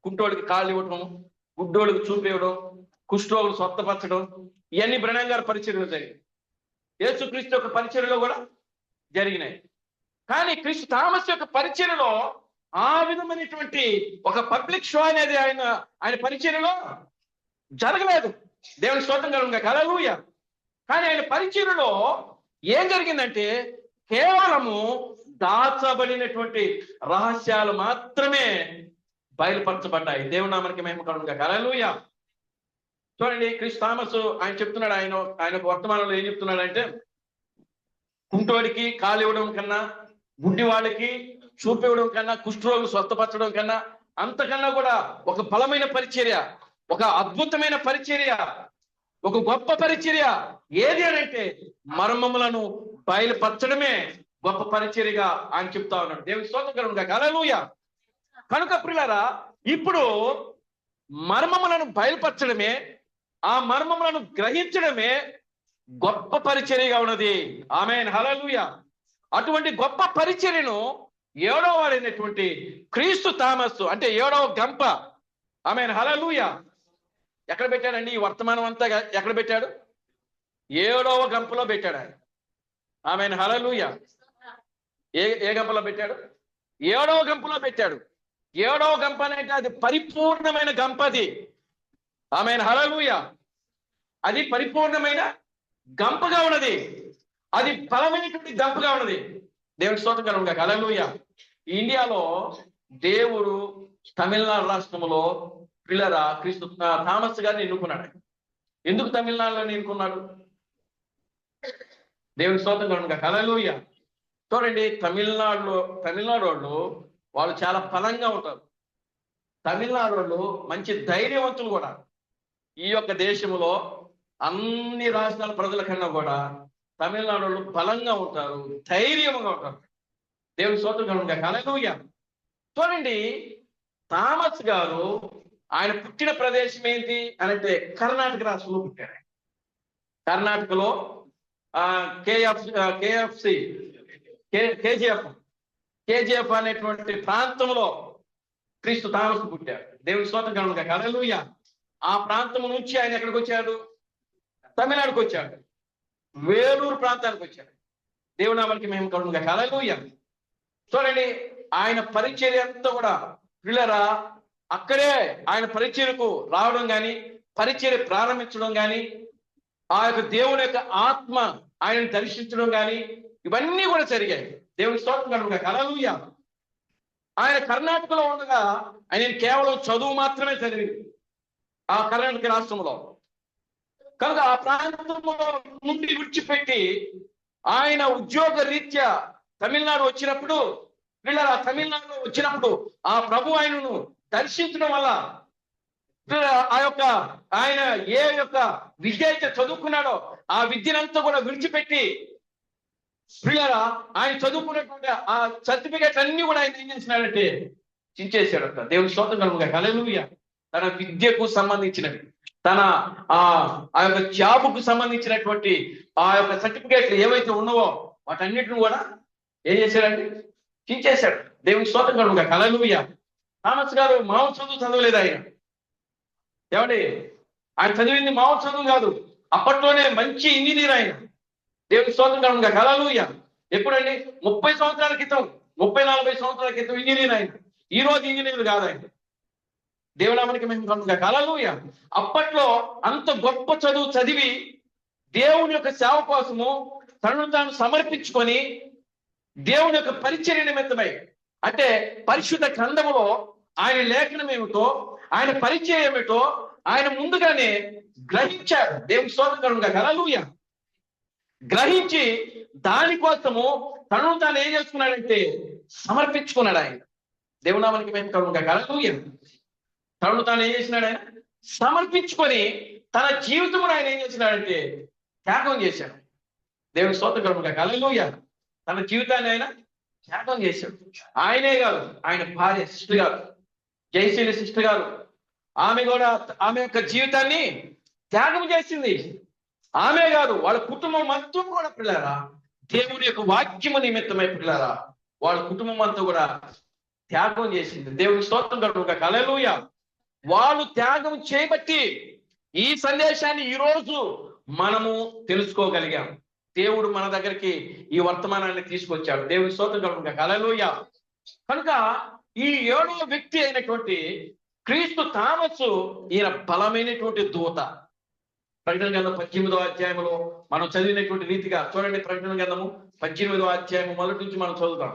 కుంటోడికి కాళ్ళు ఇవ్వటం, గుడ్డోడికి చూపివ్వడం, కుష్ఠరోగులు స్వస్థపరచడం, ఇవన్నీ బ్రహ్మ గారి పరిచర్యలో జరిగాయి. యేసుక్రీస్తు యొక్క పరిచర్యలో కూడా జరిగినాయి. కానీ క్రీస్తు థామస్ యొక్క పరిచర్యలో ఆ విధమైనటువంటి ఒక పబ్లిక్ షో అనేది ఆయన పరిచర్యలో జరగలేదు. దేవుని స్తోత్రం కలుగుగా. హల్లెలూయా. కానీ ఆయన పరిచర్యలో ఏం జరిగిందంటే కేవలము దాచబడినటువంటి రహస్యాలు మాత్రమే బయలుపరచబడ్డాయి. దేవుని నామానికి మహిమ కలుగుగా. హల్లెలూయా. చూడండి, క్రిస్ థామస్ ఆయన చెప్తున్నాడు, ఆయన వర్తమానంలో ఏం చెప్తున్నాడంటే, కుంటోడికి కాలు ఇవ్వడం కన్నా, గుడ్డి వాళ్ళకి చూపు ఇవ్వడం కన్నా, కుష్ఠరోగులు స్వస్థపరచడం కన్నా, అంతకన్నా కూడా ఒక బలమైన పరిచర్య, ఒక అద్భుతమైన పరిచర్య, ఒక గొప్ప పరిచర్య ఏది అని అంటే మర్మములను బయలుపరచడమే గొప్ప పరిచర్యగా ఆయన చెప్తా ఉన్నాడు. దేవుని స్తోత్రం కలుగుగా. హల్లెలూయా. కనుక ప్రియులారా, ఇప్పుడు మర్మములను బయలుపరచడమే, ఆ మర్మములను గ్రహించడమే గొప్ప పరిచర్యగా ఉన్నది. ఆమేన్. హల్లెలూయా. అటువంటి గొప్ప పరిచర్యను 7వ వాడైనటువంటి క్రీస్తు థామస్, అంటే 7వ గంప, ఆమేన్. హల్లెలూయా, ఎక్కడ పెట్టాడండి? ఈ వర్తమానం అంతా ఎక్కడ పెట్టాడు? 7వ గంపలో పెట్టాడు ఆయన. ఆమేన్. హల్లెలూయా. ఏ గంపలో పెట్టాడు? 7వ గంపలో పెట్టాడు. 7వ గంప అంటే అది పరిపూర్ణమైన గంపది. ఆమేన్. హల్లెలూయా. అది పరిపూర్ణమైన గంపగా ఉన్నది. అది బలమైనటువంటి గంపగా ఉన్నది. దేవుని స్తోత్రం కలుగుగా. హల్లెలూయా. ఇండియాలో దేవుడు తమిళనాడు రాష్ట్రంలో పిల్లరా క్రీస్తు థామస్ గారిని ఎన్నుకున్నాడు. ఎందుకు తమిళనాడులో ఎన్నుకున్నాడు? దేవుని స్తోత్రం కలుగుగా. హల్లెలూయా. చూడండి, తమిళనాడు వాళ్ళు వాళ్ళు చాలా బలంగా ఉంటారు. తమిళనాడు వాళ్ళు మంచి ధైర్యవంతులు కూడా. ఈ యొక్క దేశంలో అన్ని రాష్ట్రాల ప్రజల కన్నా కూడా తమిళనాడు వాళ్ళు బలంగా ఉంటారు, ధైర్యంగా ఉంటారు. దేవుని స్తోత్రం కలుగుగా. హల్లెలూయా. చూడండి, థామస్ గారు ఆయన పుట్టిన ప్రదేశం ఏంటి అని అంటే కర్ణాటక రాష్ట్రంలో పుట్టారు. కర్ణాటకలో కేజీఎఫ్ అనేటువంటి ప్రాంతంలో క్రీస్తు థామస్ పుట్టారు. దేవుని స్తోత్రం కలుగుగా. హల్లెలూయా. ఆ ప్రాంతం నుంచి ఆయన ఎక్కడికి వచ్చాడు? తమిళనాడుకు వచ్చాడు. వేలూరు ప్రాంతానికి వచ్చాడు. దేవుని నామానికి మహిమ కలుగుగా. హల్లెలూయా. చూడండి, ఆయన పరిచర్య అంతా కూడా పిల్లరా అక్కడే ఆయన పరిచర్యకు రావడం కానీ, పరిచర్య ప్రారంభించడం కానీ, ఆ యొక్క దేవుని యొక్క ఆత్మ ఆయనను దర్శించడం కానీ, ఇవన్నీ కూడా జరిగాయి. దేవుని స్తోత్రం కలుగుగా. హల్లెలూయా. ఆయన కర్ణాటకలో ఉండగా ఆయన కేవలం చదువు మాత్రమే చదివింది ఆ కర్ణాటక రాష్ట్రంలో. కనుక ఆ ప్రాంతంలో నుండి విడిచిపెట్టి ఆయన ఉద్యోగ రీత్యా తమిళనాడు వచ్చినప్పుడు, వీళ్ళ తమిళనాడులో వచ్చినప్పుడు ఆ ప్రభు ఆయనను దర్శించడం వల్ల ఆ యొక్క ఆయన ఏ యొక్క విద్య అయితే చదువుకున్నాడో ఆ విద్యనంతా కూడా విడిచిపెట్టి ప్రియులారా ఆయన చదువుకున్నటువంటి ఆ సర్టిఫికేట్ అన్ని కూడా ఆయన ఏం చేసినాడంటే చించేశాడట. దేవుని స్తోత్రం కలుగుగా. హల్లెలూయా. తన విద్యకు సంబంధించినవి, తన ఆ యొక్క జాబుకు సంబంధించినటువంటి ఆ యొక్క సర్టిఫికేట్లు ఏవైతే ఉన్నావో వాటన్నిటిని కూడా ఏం చేశాడండి? చించేశాడు. దేవుని స్తోత్రం కలుగుగా. హల్లెలూయా. థామస్ గారు మామూలు చదువు చదవలేదు ఆయన. ఏమండి, ఆయన చదివింది మామూలు చదువు కాదు. అప్పట్లోనే మంచి ఇంజనీర్ ఆయన. దేవుని స్తోత్రం కలుగుగా. హల్లెలూయా. ఎప్పుడండి? 30 సంవత్సరాల క్రితం, 30-40 సంవత్సరాల క్రితం ఇంజనీర్ ఆయన. ఈ రోజు ఇంజనీర్ కాదు ఆయన. దేవునామానికి మహిమ కలుగుగా. హల్లెలూయా. అప్పట్లో అంత గొప్ప చదువు చదివి దేవుని యొక్క సేవ కోసము తనను తాను సమర్పించుకొని దేవుని యొక్క పరిచర్య నిమిత్తమై, అంటే పరిశుద్ధ గ్రంథములో ఆయన లేఖనం ఏమిటో, ఆయన పరిచయం ఏమిటో ఆయన ముందుగానే గ్రహించాడు. దేవుని స్తోత్రం కలుగుగా. హల్లెలూయా. గ్రహించి దానికోసము తనను తాను ఏం చేసుకున్నాడంటే సమర్పించుకున్నాడు ఆయన. దేవునామానికి మహిమ కలుగుగా. హల్లెలూయా. తనను తాను ఏం చేసినాడు? ఆయన సమర్పించుకొని తన జీవితం ఆయన ఏం చేసినాడంటే త్యాగం చేశాడు. దేవుని స్తోత్రం కలుగుగా. హల్లెలూయా. తన జీవితాన్ని ఆయన త్యాగం చేశాడు. ఆయనే కాదు, ఆయన భార్య సిస్టర్ గారు, జయశీలి సిస్టర్ గారు, ఆమె కూడా ఆమె యొక్క జీవితాన్ని త్యాగం చేసింది. ఆమె కాదు, వాళ్ళ కుటుంబం మొత్తం కూడా పిల్లారా దేవుని యొక్క వాక్యము నిమిత్తమై పిల్లారా వాళ్ళ కుటుంబం అంతా కూడా త్యాగం చేసింది. దేవుని స్తోత్రం కలుగుగా. హల్లెలూయా. వాళ్ళు త్యాగం చేయబట్టి ఈ సందేశాన్ని ఈ రోజు మనము తెలుసుకోగలిగాం. దేవుడు మన దగ్గరికి ఈ వర్తమానాన్ని తీసుకొచ్చాడు. దేవుని స్తోత్రం కలుగుగా. హల్లెలూయా. కనుక ఈ 7వ వ్యక్తి అయినటువంటి క్రీస్తు థామస్ ఈయన బలమైనటువంటి దూత. ప్రకటన గ్రంథం 18వ అధ్యాయంలో మనం చదివినటువంటి రీతిగా చూడండి. ప్రకటన గ్రంథము 18వ అధ్యాయం మొదటి నుంచి మనం చదువుతాం.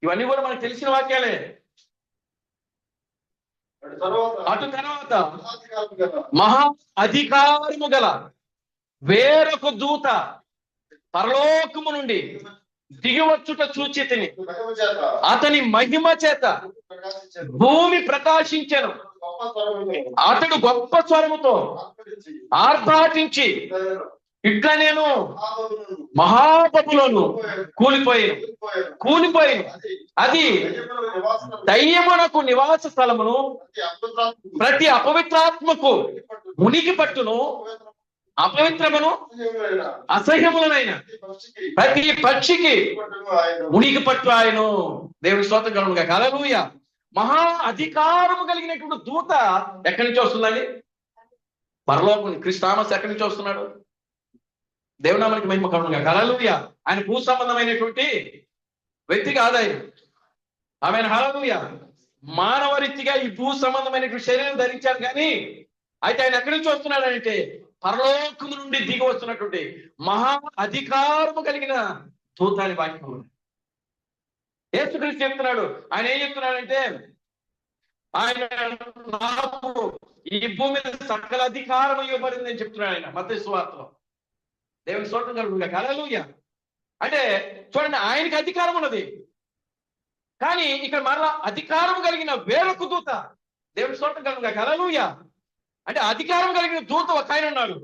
ఇవన్నీ కూడా మనకు తెలిసిన వాక్యాలే. అటు తర్వాత మహా అధికారము గల వేరొక దూత పరలోకము నుండి దిగివచ్చుట చూచితిని. అతని మహిమ చేత భూమి ప్రకాశించెను. అతడు గొప్ప స్వరముతో ఆర్భాటించి ఇట్లా నేను మహాబబులోను కూలిపోయి అది దయ్యమునకు నివాస స్థలమును ప్రతి అపవిత్రాత్మకు మునికి పట్టును అపవిత్రమును అసహ్యములనైన ప్రతి పక్షికి మునికి పట్టు ఆయను. దేవుని స్తోత్రం కలుగునుగా. హల్లెలూయా. మహా అధికారము కలిగినటువంటి దూత ఎక్కడి నుంచి వస్తుందండి? పరలోకం. క్రిస్టామస్ ఎక్కడి నుంచి వస్తున్నాడు? దేవునామానికి మహిమ కలుగునుగా. హల్లెలూయా. ఆయన భూ సంబంధమైనటువంటి వ్యక్తి కాదు ఆయన. ఆమె హల్లెలూయా. మానవ రీతిగా ఈ భూ సంబంధమైనటువంటి శరీరం ధరించాడు, కానీ అయితే ఆయన ఎక్కడి నుంచి వస్తున్నాడు అంటే పరలోకము నుండి దిగి వస్తున్నటువంటి మహా అధికారము కలిగిన దూతాన్ని వాక్యం. యేసుక్రీస్తు చెప్తున్నాడు. ఆయన ఏం చెప్తున్నాడంటే ఆయన నాకు ఈ భూమి మీద సకల అధికారం ఇవ్వబడింది అని చెప్తున్నాడు ఆయన మత్తయి సువార్తలో. దేవుని స్తోత్రం కలుగునుగాక. హల్లెలూయా. అంటే చూడండి, ఆయనకి అధికారం ఉన్నది, కానీ ఇక్కడ మరలా అధికారం కలిగిన వేరొక దూత. దేవుని స్తోత్రం కలుగునుగాక. హల్లెలూయా. అంటే అధికారం కలిగిన దూత ఒక ఆయన ఉన్నాడు.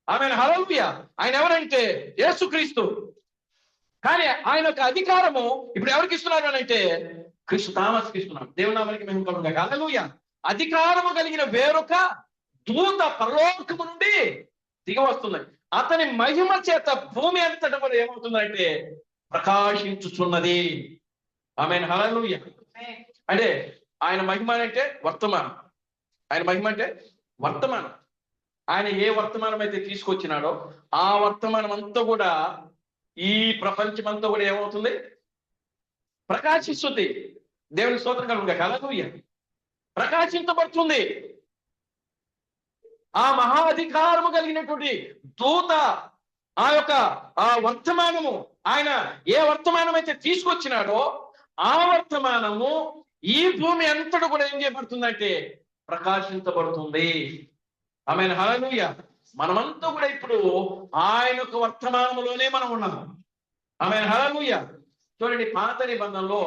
ఆమె హల్లెలూయా. ఆయన ఎవరంటే యేసుక్రీస్తు. కానీ ఆయన యొక్క అధికారము ఇప్పుడు ఎవరికి ఇస్తున్నారు అని అంటే క్రిస్టామస్కి ఇస్తున్నారు. దేవునామానికి మహిమ కలుగునుగాక. హల్లెలూయా. అధికారము కలిగిన వేరొక దూత పరలోకము నుండి దిగి వస్తుంది. అతని మహిమ చేత భూమి అంతటా కూడా ఏమవుతుందంటే ప్రకాశించుచున్నది. ఆమె హల్లెలూయా. అంటే ఆయన మహిమ అంటే వర్తమానం. ఆయన మహిమ అంటే వర్తమానం. ఆయన ఏ వర్తమానం అయితే తీసుకొచ్చినాడో ఆ వర్తమానం అంతా కూడా ఈ ప్రపంచం అంతా కూడా ఏమవుతుంది? ప్రకాశిస్తుంది. దేవుని స్తోత్రం కలుగునుగాక. హల్లెలూయా. ప్రకాశించబడుతుంది. ఆ మహా అధికారము కలిగినటువంటి దూత ఆ వర్తమానము, ఆయన ఏ వర్తమానం అయితే తీసుకొచ్చినాడో ఆ వర్తమానము ఈ భూమి అంతటా కూడా ఏం చేయబడుతుందంటే ప్రకాశించబడుతుంది. ఆమేన్. హల్లెలూయా. మనమంతా కూడా ఇప్పుడు ఆయన యొక్క వర్తమానములోనే మనం ఉన్నాము. ఆమేన్. హల్లెలూయా. చూడండి, పాత నిబంధనలో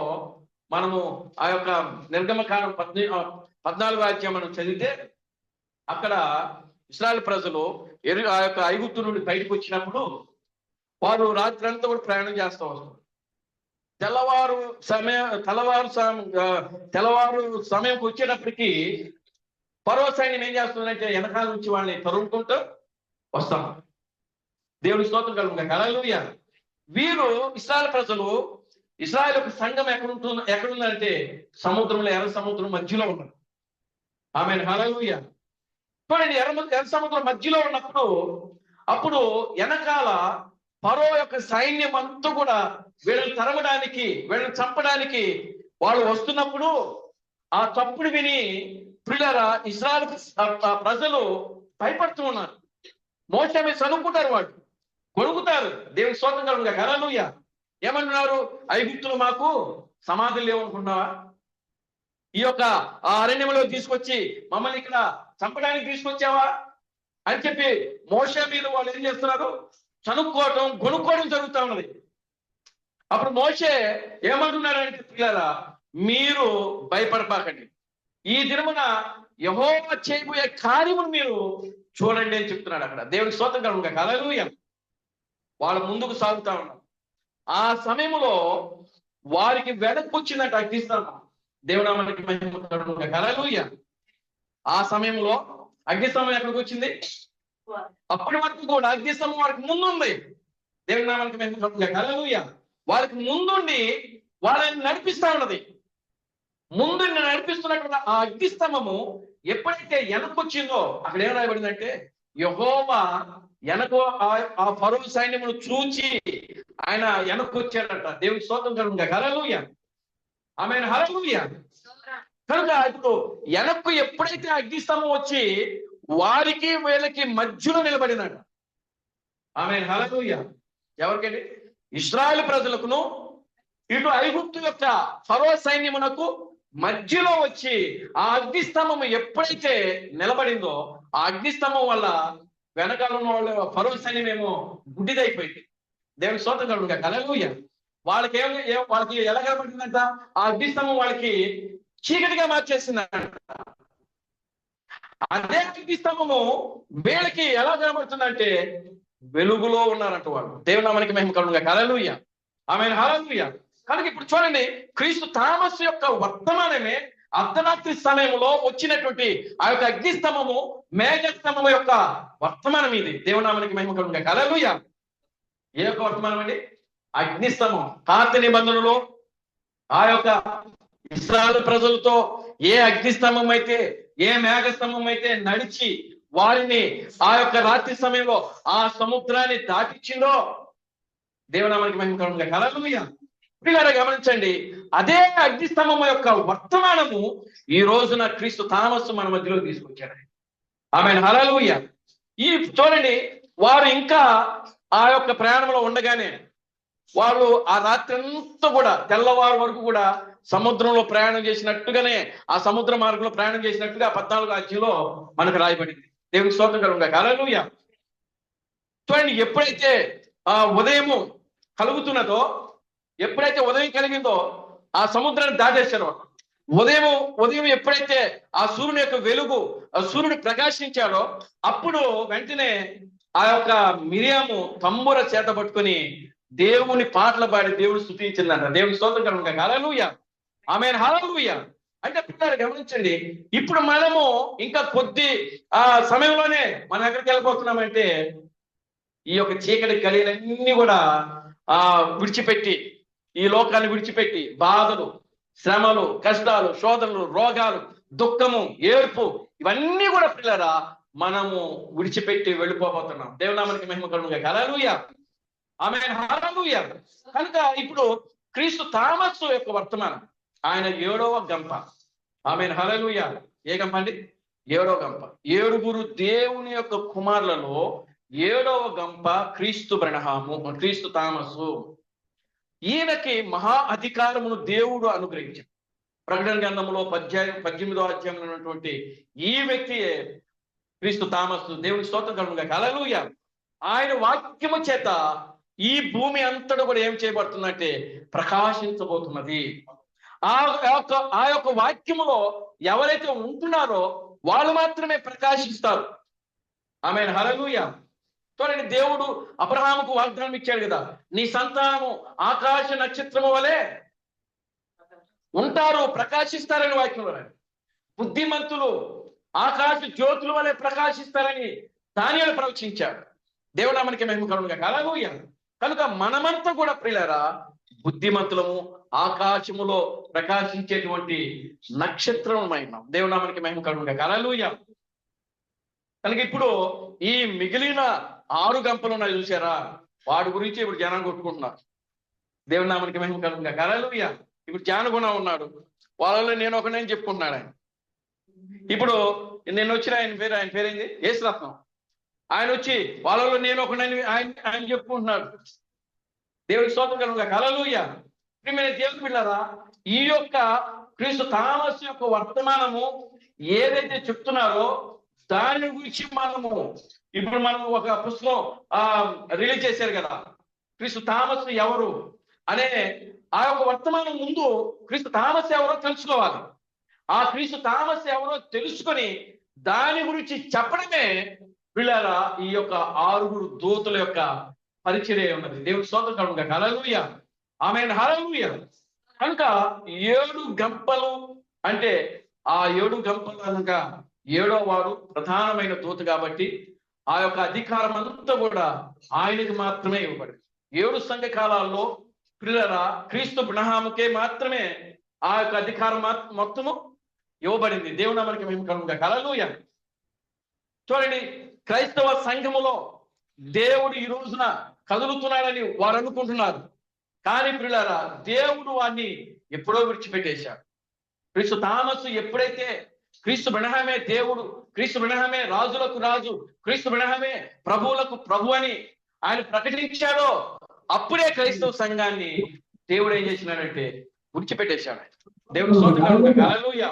మనము ఆ యొక్క నిర్గమకాండం 14వ అధ్యాయం మనం చదివితే అక్కడ ఇశ్రాయేలు ప్రజలు ఆ యొక్క ఐగుప్తు నుండి బయటకు వచ్చినప్పుడు వారు రాత్రి అంతా కూడా ప్రయాణం చేస్తూ వస్తారు. తెల్లవారు సమయంకి వచ్చేటప్పటికి ఫరో సైన్యం ఏం చేస్తుందంటే వెనకాల నుంచి వాళ్ళని తరుముకుంటూ వస్తాం. దేవుని స్తోత్రం కలుగునుగాక. హల్లెలూయా. వీరు ఇశ్రాయేలు ప్రజలు, ఇశ్రాయేలు యొక్క సంఘం ఎక్కడుందంటే సముద్రంలో, ఎర్ర సముద్రం మధ్యలో ఉన్నారు. ఆమేన్. హల్లెలూయా. చూడండి, ఎర్ర సముద్రం మధ్యలో ఉన్నప్పుడు అప్పుడు వెనకాల ఫరో యొక్క సైన్యం అంతా కూడా వీళ్ళని తరమడానికి, వీళ్ళని చంపడానికి వాళ్ళు వస్తున్నప్పుడు ఆ చప్పుడు విని ప్రియులారా ఇశ్రాయేలు ప్రజలు భయపడుతూ ఉన్నారు. మోషే మీద చదువుకుంటారు, వాళ్ళు కొడుకుతారు. దేవుని స్తోత్రం కలుగునుగాక. హల్లెలూయా. ఏమంటున్నారు? ఐగుప్తులు మాకు సమాధులు లేవనుకున్నావా? ఈ యొక్క అరణ్యంలో తీసుకొచ్చి మమ్మల్ని ఇక్కడ చంపడానికి తీసుకొచ్చావా అని చెప్పి మోషే మీద వాళ్ళు ఏం చేస్తున్నారు? కొనుక్కోవడం జరుగుతూ ఉన్నది. అప్పుడు మోషే ఏమంటున్నారంటే పిల్లరా, మీరు భయపడపాకండి, ఈ దినమున యెహోవా చేయబోయే కార్యమును మీరు చూడండి అని చెప్తున్నాడు అక్కడ. దేవునికి స్తోత్రం కలుగునుగాక. హల్లెలూయా. వాళ్ళు ముందుకు సాగుతా ఉన్నారు. ఆ సమయంలో వారికి వెనక్కి వచ్చినట్టు అగ్నిస్తంభం. దేవునామానికి మహిమ కలుగునుగాక. హల్లెలూయా. ఆ సమయంలో అగ్నిస్తంభం ఎక్కడికి వచ్చింది? అప్పటి వరకు కూడా అగ్నిస్తంభం వారికి ముందుంది. దేవునామానికి మహిమ కలుగునుగాక. హల్లెలూయా. వాళ్ళకి ముందుండి వాళ్ళని నడిపిస్తా ఉన్నది. ముందు నడిపిస్తున్నటువంటి ఆ అగ్నిస్తంభము ఎప్పుడైతే వెనకొచ్చిందో అక్కడ ఏం రాయబడిందంటే యెహోవా వెనక ఆ ఫరో సైన్యమును చూచి ఆయన వెనక్కొచ్చాడట. దేవుని స్తోత్రం కలుగునుగాక. హల్లెలూయా. ఆమేన్. హల్లెలూయా. కనుక ఇప్పుడు వెనక్కు ఎప్పుడైతే అగ్నిస్తంభం వచ్చి వారికి వీళ్ళకి మధ్యలో నిలబడినాడు. ఆమేన్, హల్లెలూయా. ఎవరికండి? ఇశ్రాయేలు ప్రజలకును ఇటు ఐగుప్తు యొక్క ఫరో సైన్యమునకు మధ్యలో వచ్చి ఆ అగ్నిస్తంభం ఎప్పుడైతే నిలబడిందో ఆ అగ్నిస్తంభం వల్ల వెనకాల ఉన్న వాళ్ళ ఫరో సైన్యం ఏమో గుడ్డిదైపోయింది. దేవుని స్తోత్రం కలుగును గాక. హల్లెలూయా. వాళ్ళకి వాళ్ళకి ఎలా కనబడిందంట? ఆ అగ్నిస్తంభం వాళ్ళకి చీకటిగా మార్చేసిందంట. అదే అగ్నిస్తంభము వీళ్ళకి ఎలా కనబడుతుందంటే వెలుగులో ఉన్నారంట వాళ్ళు. దేవుని నామానికి మహిమ కలుగును గాక. హల్లెలూయా. ఆమేన్, హల్లెలూయా. కనుక ఇప్పుడు చూడండి, క్రీస్తు థామస్ యొక్క వర్తమానమే అర్ధరాత్రి సమయంలో వచ్చినటువంటి ఆ యొక్క అగ్నిస్తంభము మేఘస్తంభము యొక్క వర్తమానం ఇది. దేవుని నామానికి మహిమ కలుగును గాక. హల్లెలూయా. ఏ యొక్క వర్తమానం అండి? అగ్నిస్తంభం. పాత నిబంధనలో ఆ యొక్క ఇశ్రాయేలు ప్రజలతో ఏ అగ్నిస్తంభం అయితే ఏ మేఘస్తంభం అయితే నడిచి వారిని ఆ యొక్క రాత్రి సమయంలో ఆ సముద్రాన్ని దాటించిందో దేవునామానికి మహిమ కలుగును గాక. హల్లెలూయా. పిల్లలు గమనించండి, అదే అగ్నిస్తంభం యొక్క వర్తమానము ఈ రోజున క్రీస్తు థామస్ మన మధ్యలో తీసుకొచ్చాడు. ఆమేన్, హల్లెలూయా. ఈ చూడండి, వారు ఇంకా ఆ యొక్క ప్రయాణంలో ఉండగానే వాళ్ళు ఆ రాత్రి అంతా కూడా తెల్లవారు వరకు కూడా సముద్రంలో ప్రయాణం చేసినట్టుగానే ఆ సముద్ర మార్గంలో ప్రయాణం చేసినట్టుగా 14వ అధ్యాయంలో మనకు రాయబడింది. దేవునికి స్తోత్రం కలుగును గాక. హల్లెలూయా. చూడండి, ఎప్పుడైతే ఆ ఉదయము కలుగుతున్నదో, ఎప్పుడైతే ఉదయం కలిగిందో ఆ సముద్రాన్ని దాటేశారో, ఉదయం ఎప్పుడైతే ఆ సూర్యుని యొక్క వెలుగు ఆ సూర్యుడు ప్రకాశించాడో అప్పుడు వెంటనే ఆ యొక్క మిరియాము తంబుర చేత పట్టుకొని దేవుని పాటలు పాడి దేవుడు స్తుతించిందంట. దేవుని స్తోత్రం కలుగును గాక. హల్లెలూయా. ఆమేన్, హల్లెలూయా. అంటే పిల్లలు గమనించండి, ఇప్పుడు మనము ఇంకా కొద్ది సమయంలోనే మనం ఎక్కడికి వెళ్ళిపోతున్నామంటే ఈ యొక్క చీకటి కలిగినన్ని కూడా విడిచిపెట్టి, ఈ లోకాన్ని విడిచిపెట్టి బాధలు, శ్రమలు, కష్టాలు, శోధనలు, రోగాలు, దుఃఖము, ఏడుపు ఇవన్నీ కూడా పిల్లరా మనము విడిచిపెట్టి వెళ్ళిపోబోతున్నాం. దేవునామానికి మహిమ కలుగును గాక. హల్లెలూయా. ఆమేన్, హల్లెలూయా. కనుక ఇప్పుడు క్రీస్తు థామస్ యొక్క వర్తమానం ఆయన 7వ గంప. ఆమేన్, హల్లెలూయా. ఏ గంప అండి? 7వ గంప. 7 దేవుని యొక్క కుమారులలో 7వ గంప క్రీస్తు థామసు. ఈయనకి మహా అధికారమును దేవుడు అనుగ్రహించాడు. ప్రకటన గ్రంథంలో 18వ అధ్యాయంలో ఉన్నటువంటి ఈ వ్యక్తియే క్రీస్తు థామసు. దేవుని స్తోత్రం కలుగును గాక. హల్లెలూయా. ఆయన వాక్యము చేత ఈ భూమి అంతటా కూడా ఏం చేయబడుతుందంటే ప్రకాశించబోతున్నది. ఆ యొక్క వాక్యములో ఎవరైతే ఉంటున్నారో వాళ్ళు మాత్రమే ప్రకాశిస్తారు. ఆమేన్, హల్లెలూయా. చూడండి, దేవుడు అబ్రహాముకు వాగ్దానం ఇచ్చాడు కదా, నీ సంతానము ఆకాశ నక్షత్రము వలె ఉంటారు, ప్రకాశిస్తారని వాక్యంలో. బుద్ధిమంతులు ఆకాశ జ్యోతుల వలె ప్రకాశిస్తారని దానియేలు ప్రవచించాడు. దేవునామానికి మహిమ కలుగును గాక. హల్లెలూయా. కనుక మనమంతా కూడా ప్రియులారా బుద్ధిమంతులము, ఆకాశములో ప్రకాశించేటువంటి నక్షత్రమైన దేవునామానికి మహిమ కలుగును గాక. హల్లెలూయా. కనుక ఇప్పుడు ఈ మిగిలిన 6 గంపలు ఉన్నాయి చూసారా, వాడి గురించి ఇప్పుడు జనం కొట్టుకుంటున్నారు. దేవునామానికి మహిమ కలుగును గాక. హల్లెలూయా. ఇప్పుడు జానగుణ ఉన్నాడు, వాళ్ళలో నేను ఒకనే చెప్పుకుంటున్నాడు ఆయన. ఇప్పుడు నేను వచ్చిన ఆయన పేరేంది? యేసురత్నం. ఆయన వచ్చి వాళ్ళలో నేను ఒకనని ఆయన చెప్పుకుంటున్నాడు. దేవుడి స్తోత్రం కలుగును గాక. హల్లెలూయా. ప్రియమైన దేవుని బిడ్డలారా, ఈ యొక్క క్రీస్తు థామస్ యొక్క వర్తమానము ఏదైతే చెప్తున్నారో దాని గురించి ఇప్పుడు మనం ఒక పుస్తకం రిలీజ్ చేశారు కదా, క్రీస్తు థామస్ ఎవరు అనే ఆ యొక్క వర్తమానం ముందు క్రీస్తు థామస్ ఎవరో తెలుసుకోవాలి. ఆ క్రీస్తు థామస్ ఎవరో తెలుసుకొని దాని గురించి చెప్పడమే పిల్లరా ఈ యొక్క 6 దూతల యొక్క పరిచర్య ఉన్నది. దేవుడి స్తోత్రం కలుగును గాక. హల్లెలూయా. ఆమేన్, హల్లెలూయా. కనుక 7 గంపలు అంటే ఆ 7 గంపలు కనుక 7వ వాడు ప్రధానమైన దూత కాబట్టి ఆ యొక్క అధికారం అంతా కూడా ఆయనకి మాత్రమే ఇవ్వబడింది. 7 సంఘకాలాల్లో పిల్లరా క్రీస్తు అబ్రహాముకే మాత్రమే ఆ యొక్క అధికారం మొత్తము ఇవ్వబడింది. దేవునామానికి మహిమ కలుగును గాక. హల్లెలూయా. చూడండి, క్రైస్తవ సంఘములో దేవుడు ఈ రోజున కదులుతున్నాడని వారు అనుకుంటున్నారు. కానీ పిల్లరా దేవుడు వాడిని ఎప్పుడో విడిచిపెట్టేశాడు. క్రీస్తు థామస్ ఎప్పుడైతే క్రీస్తు బ్రహ్మే దేవుడు, క్రీస్తు బ్రహ్మే రాజులకు రాజు, క్రీస్తు బ్రహ్మే ప్రభువులకు ప్రభు అని ఆయన ప్రకటించాడో అప్పుడే క్రైస్తవ సంఘాన్ని దేవుడు ఏం చేసినాడంటే విడిచిపెట్టేశాడు. దేవుడు స్తోత్రం. హల్లెలూయా.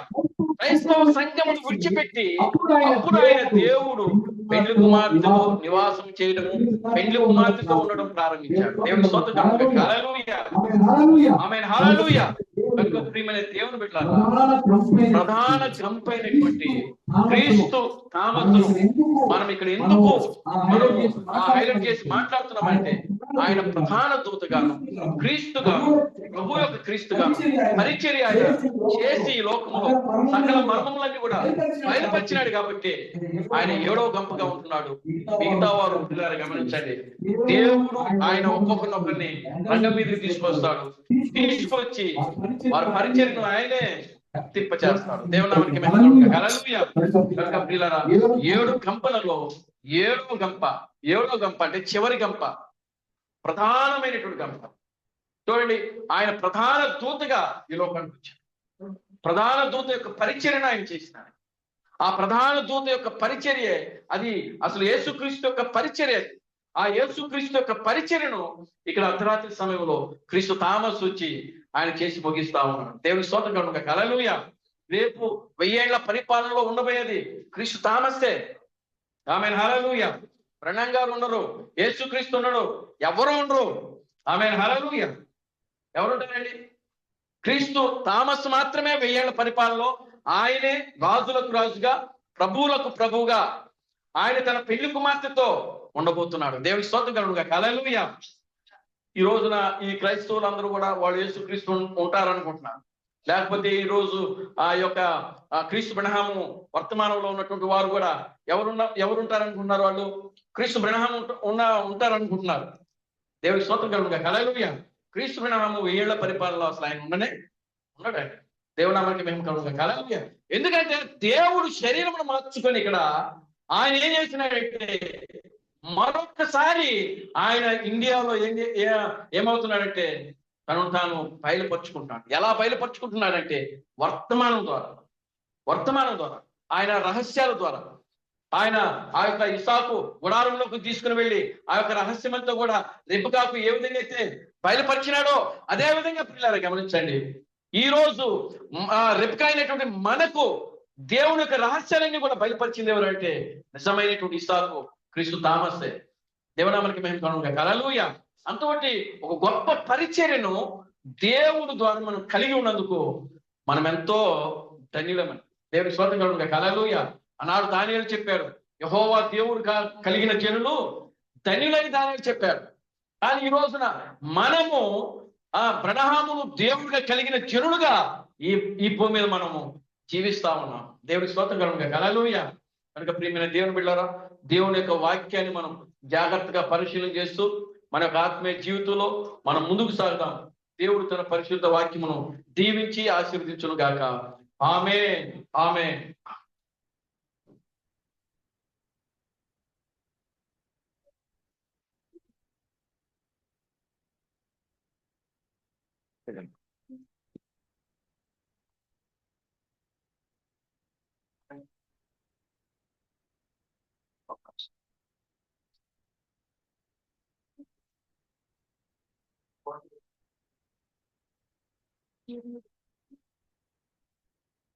క్రైస్తవ సంఘమును విడిచిపెట్టి అప్పుడు ఆయన దేవుడు పెండ్లి కుమార్తెతో నివాసం చేయడము, పెండ్లి కుమార్తెతో ఉండడం ప్రారంభించాడు. దేవుడు స్తోత్రం. హల్లెలూయా. ఆమేన్. హల్లెలూయా. కనుక ప్రియమైన దేవుని బిడ్డలారా, ప్రధాన గంపైనటువంటి క్రీస్తు నామమును మనం ఇక్కడ ఎందుకు హైలైట్ చేసి మాట్లాడుతున్నామంటే ఆయన ప్రధాన దూతగాను, క్రీస్తుగాను, ప్రభు యొక్క క్రీస్తుగాను పరిచర్య ఆయన చేసి ఈ లోకంలో సకల మర్మములన్నీ కూడా బయలుపరిచినాడు కాబట్టి ఆయన 7వ గంపగా ఉంటున్నాడు. మిగతా వారు పిల్లలు గమనించండి, దేవుడు ఆయన ఒక్కొక్కరిని రంగం మీదకి తీసుకొస్తాడు, తీసుకొచ్చి వారి పరిచర్యను ఆయనే తిప్పచేస్తాడు. దేవునామానికి మహిమ. హల్లెలూయా. కనుక ప్రియులారా, 7 గంపలలో 7వ గంప అంటే చివరి గంప, ప్రధానమైనటువంటి గంప. చూడండి, ఆయన ప్రధాన దూతగా ఈ లోకానికి వచ్చాడు. ప్రధాన దూత యొక్క పరిచర్యను ఆయన చేసినాడు. ఆ ప్రధాన దూత యొక్క పరిచర్య అది అసలు యేసుక్రీస్తు యొక్క పరిచర్య. ఆ యేసుక్రీస్తు యొక్క పరిచర్యను ఇక్కడ అర్ధరాత్రి సమయంలో క్రీస్తు థామస్ వచ్చి ఆయన చేసి ముగిస్తా ఉన్నాడు. దేవుని స్తోత్రం కనుక. హల్లెలూయా. రేపు 1000 ఏళ్ల పరిపాలనలో ఉండబోయేది క్రీస్తు థామస్సే. ఆమేన్. హల్లెలూయా. బ్రహ్మం గారు ఉండరు, యేసుక్రీస్తు ఉండడు, ఎవరు ఉండరు. ఆమేన్. హల్లెలూయా. ఎవరుంటారండి? క్రీస్తు థామస్ మాత్రమే 1000 ఏళ్ల పరిపాలనలో ఆయనే రాజులకు రాజుగా, ప్రభువులకు ప్రభువుగా ఆయన తన పెళ్లి కుమార్తెతో ఉండబోతున్నాడు. దేవుని స్తోత్రం కలుగుగా. హల్లెలూయా. ఈ రోజున ఈ క్రైస్తవులందరూ కూడా వాళ్ళు యేసుక్రీస్తు ఉంటారనుకుంటున్నారు. లేకపోతే ఈ రోజు ఆ యొక్క క్రీస్తు బ్రహ్మము వర్తమానంలో ఉన్నటువంటి వారు కూడా ఎవరుంటారనుకుంటున్నారు? వాళ్ళు క్రీస్తు బ్రహ్మం ఉంటారనుకుంటున్నారు. దేవుని స్తోత్రం కలుగుగా. హల్లెలూయా. క్రీస్తు బ్రహ్మము 1000 ఏళ్ల పరిపాలనలో అసలు ఆయన ఉండడు. దేవునామానికి మేము కలుగుగా. హల్లెలూయా. ఎందుకంటే దేవుడు శరీరమును మార్చుకొని ఇక్కడ ఆయన ఏం చేసినాడంటే మరొకసారి ఆయన ఇండియాలో ఏమవుతున్నాడంటే తనను తాను బయలుపరుచుకుంటున్నాడు. ఎలా బయలుపరుచుకుంటున్నాడంటే వర్తమానం ద్వారా ఆయన రహస్యాల ద్వారా ఆయన ఆ యొక్క ఇసాకు గుడారంలోకి తీసుకుని వెళ్ళి ఆ యొక్క రహస్యమంతా కూడా రెబెకాకు ఏ విధంగా అయితే బయలుపరిచినాడో అదే విధంగా పిల్లలు గమనించండి, ఈ రోజు రెబెకా అయినటువంటి మనకు దేవుని యొక్క రహస్యాలన్నీ కూడా బయలుపరిచింది ఎవరంటే నిజమైనటువంటి ఇసాకు, క్రీస్తు థామస్సే. దేవునామానికి మేము కనుక. హల్లెలూయా. అంతటి ఒక గొప్ప పరిచర్యను దేవుడు ద్వారా మనం కలిగి ఉన్నందుకు మనం ఎంతో ధన్యులమని దేవుని స్తోత్రం కలుగుగా. హల్లెలూయా. అన్నాడు దానియేలు చెప్పాడు, యెహోవా దేవుడు కలిగిన జనులు ధన్యులని దానియేలు చెప్పాడు. కానీ ఈ రోజున మనము ఆ బ్రహ్మమును దేవుడిగా కలిగిన జనులుగా ఈ భూమి మీద మనము జీవిస్తా ఉన్నాం. దేవుడి స్తోత్రం కలుగుగా. హల్లెలూయా. కనుక ప్రియమైన దేవుని బిడ్డలారా, దేవుని యొక్క వాక్యాన్ని మనం జాగ్రత్తగా పరిశీలన చేస్తూ మన యొక్క ఆత్మీయ జీవితంలో మనం ముందుకు సాగుదాం. దేవుడు తన పరిశుద్ధ వాక్యమును దీవించి ఆశీర్వదించును గాక. ఆమేన్. ఆమేన్.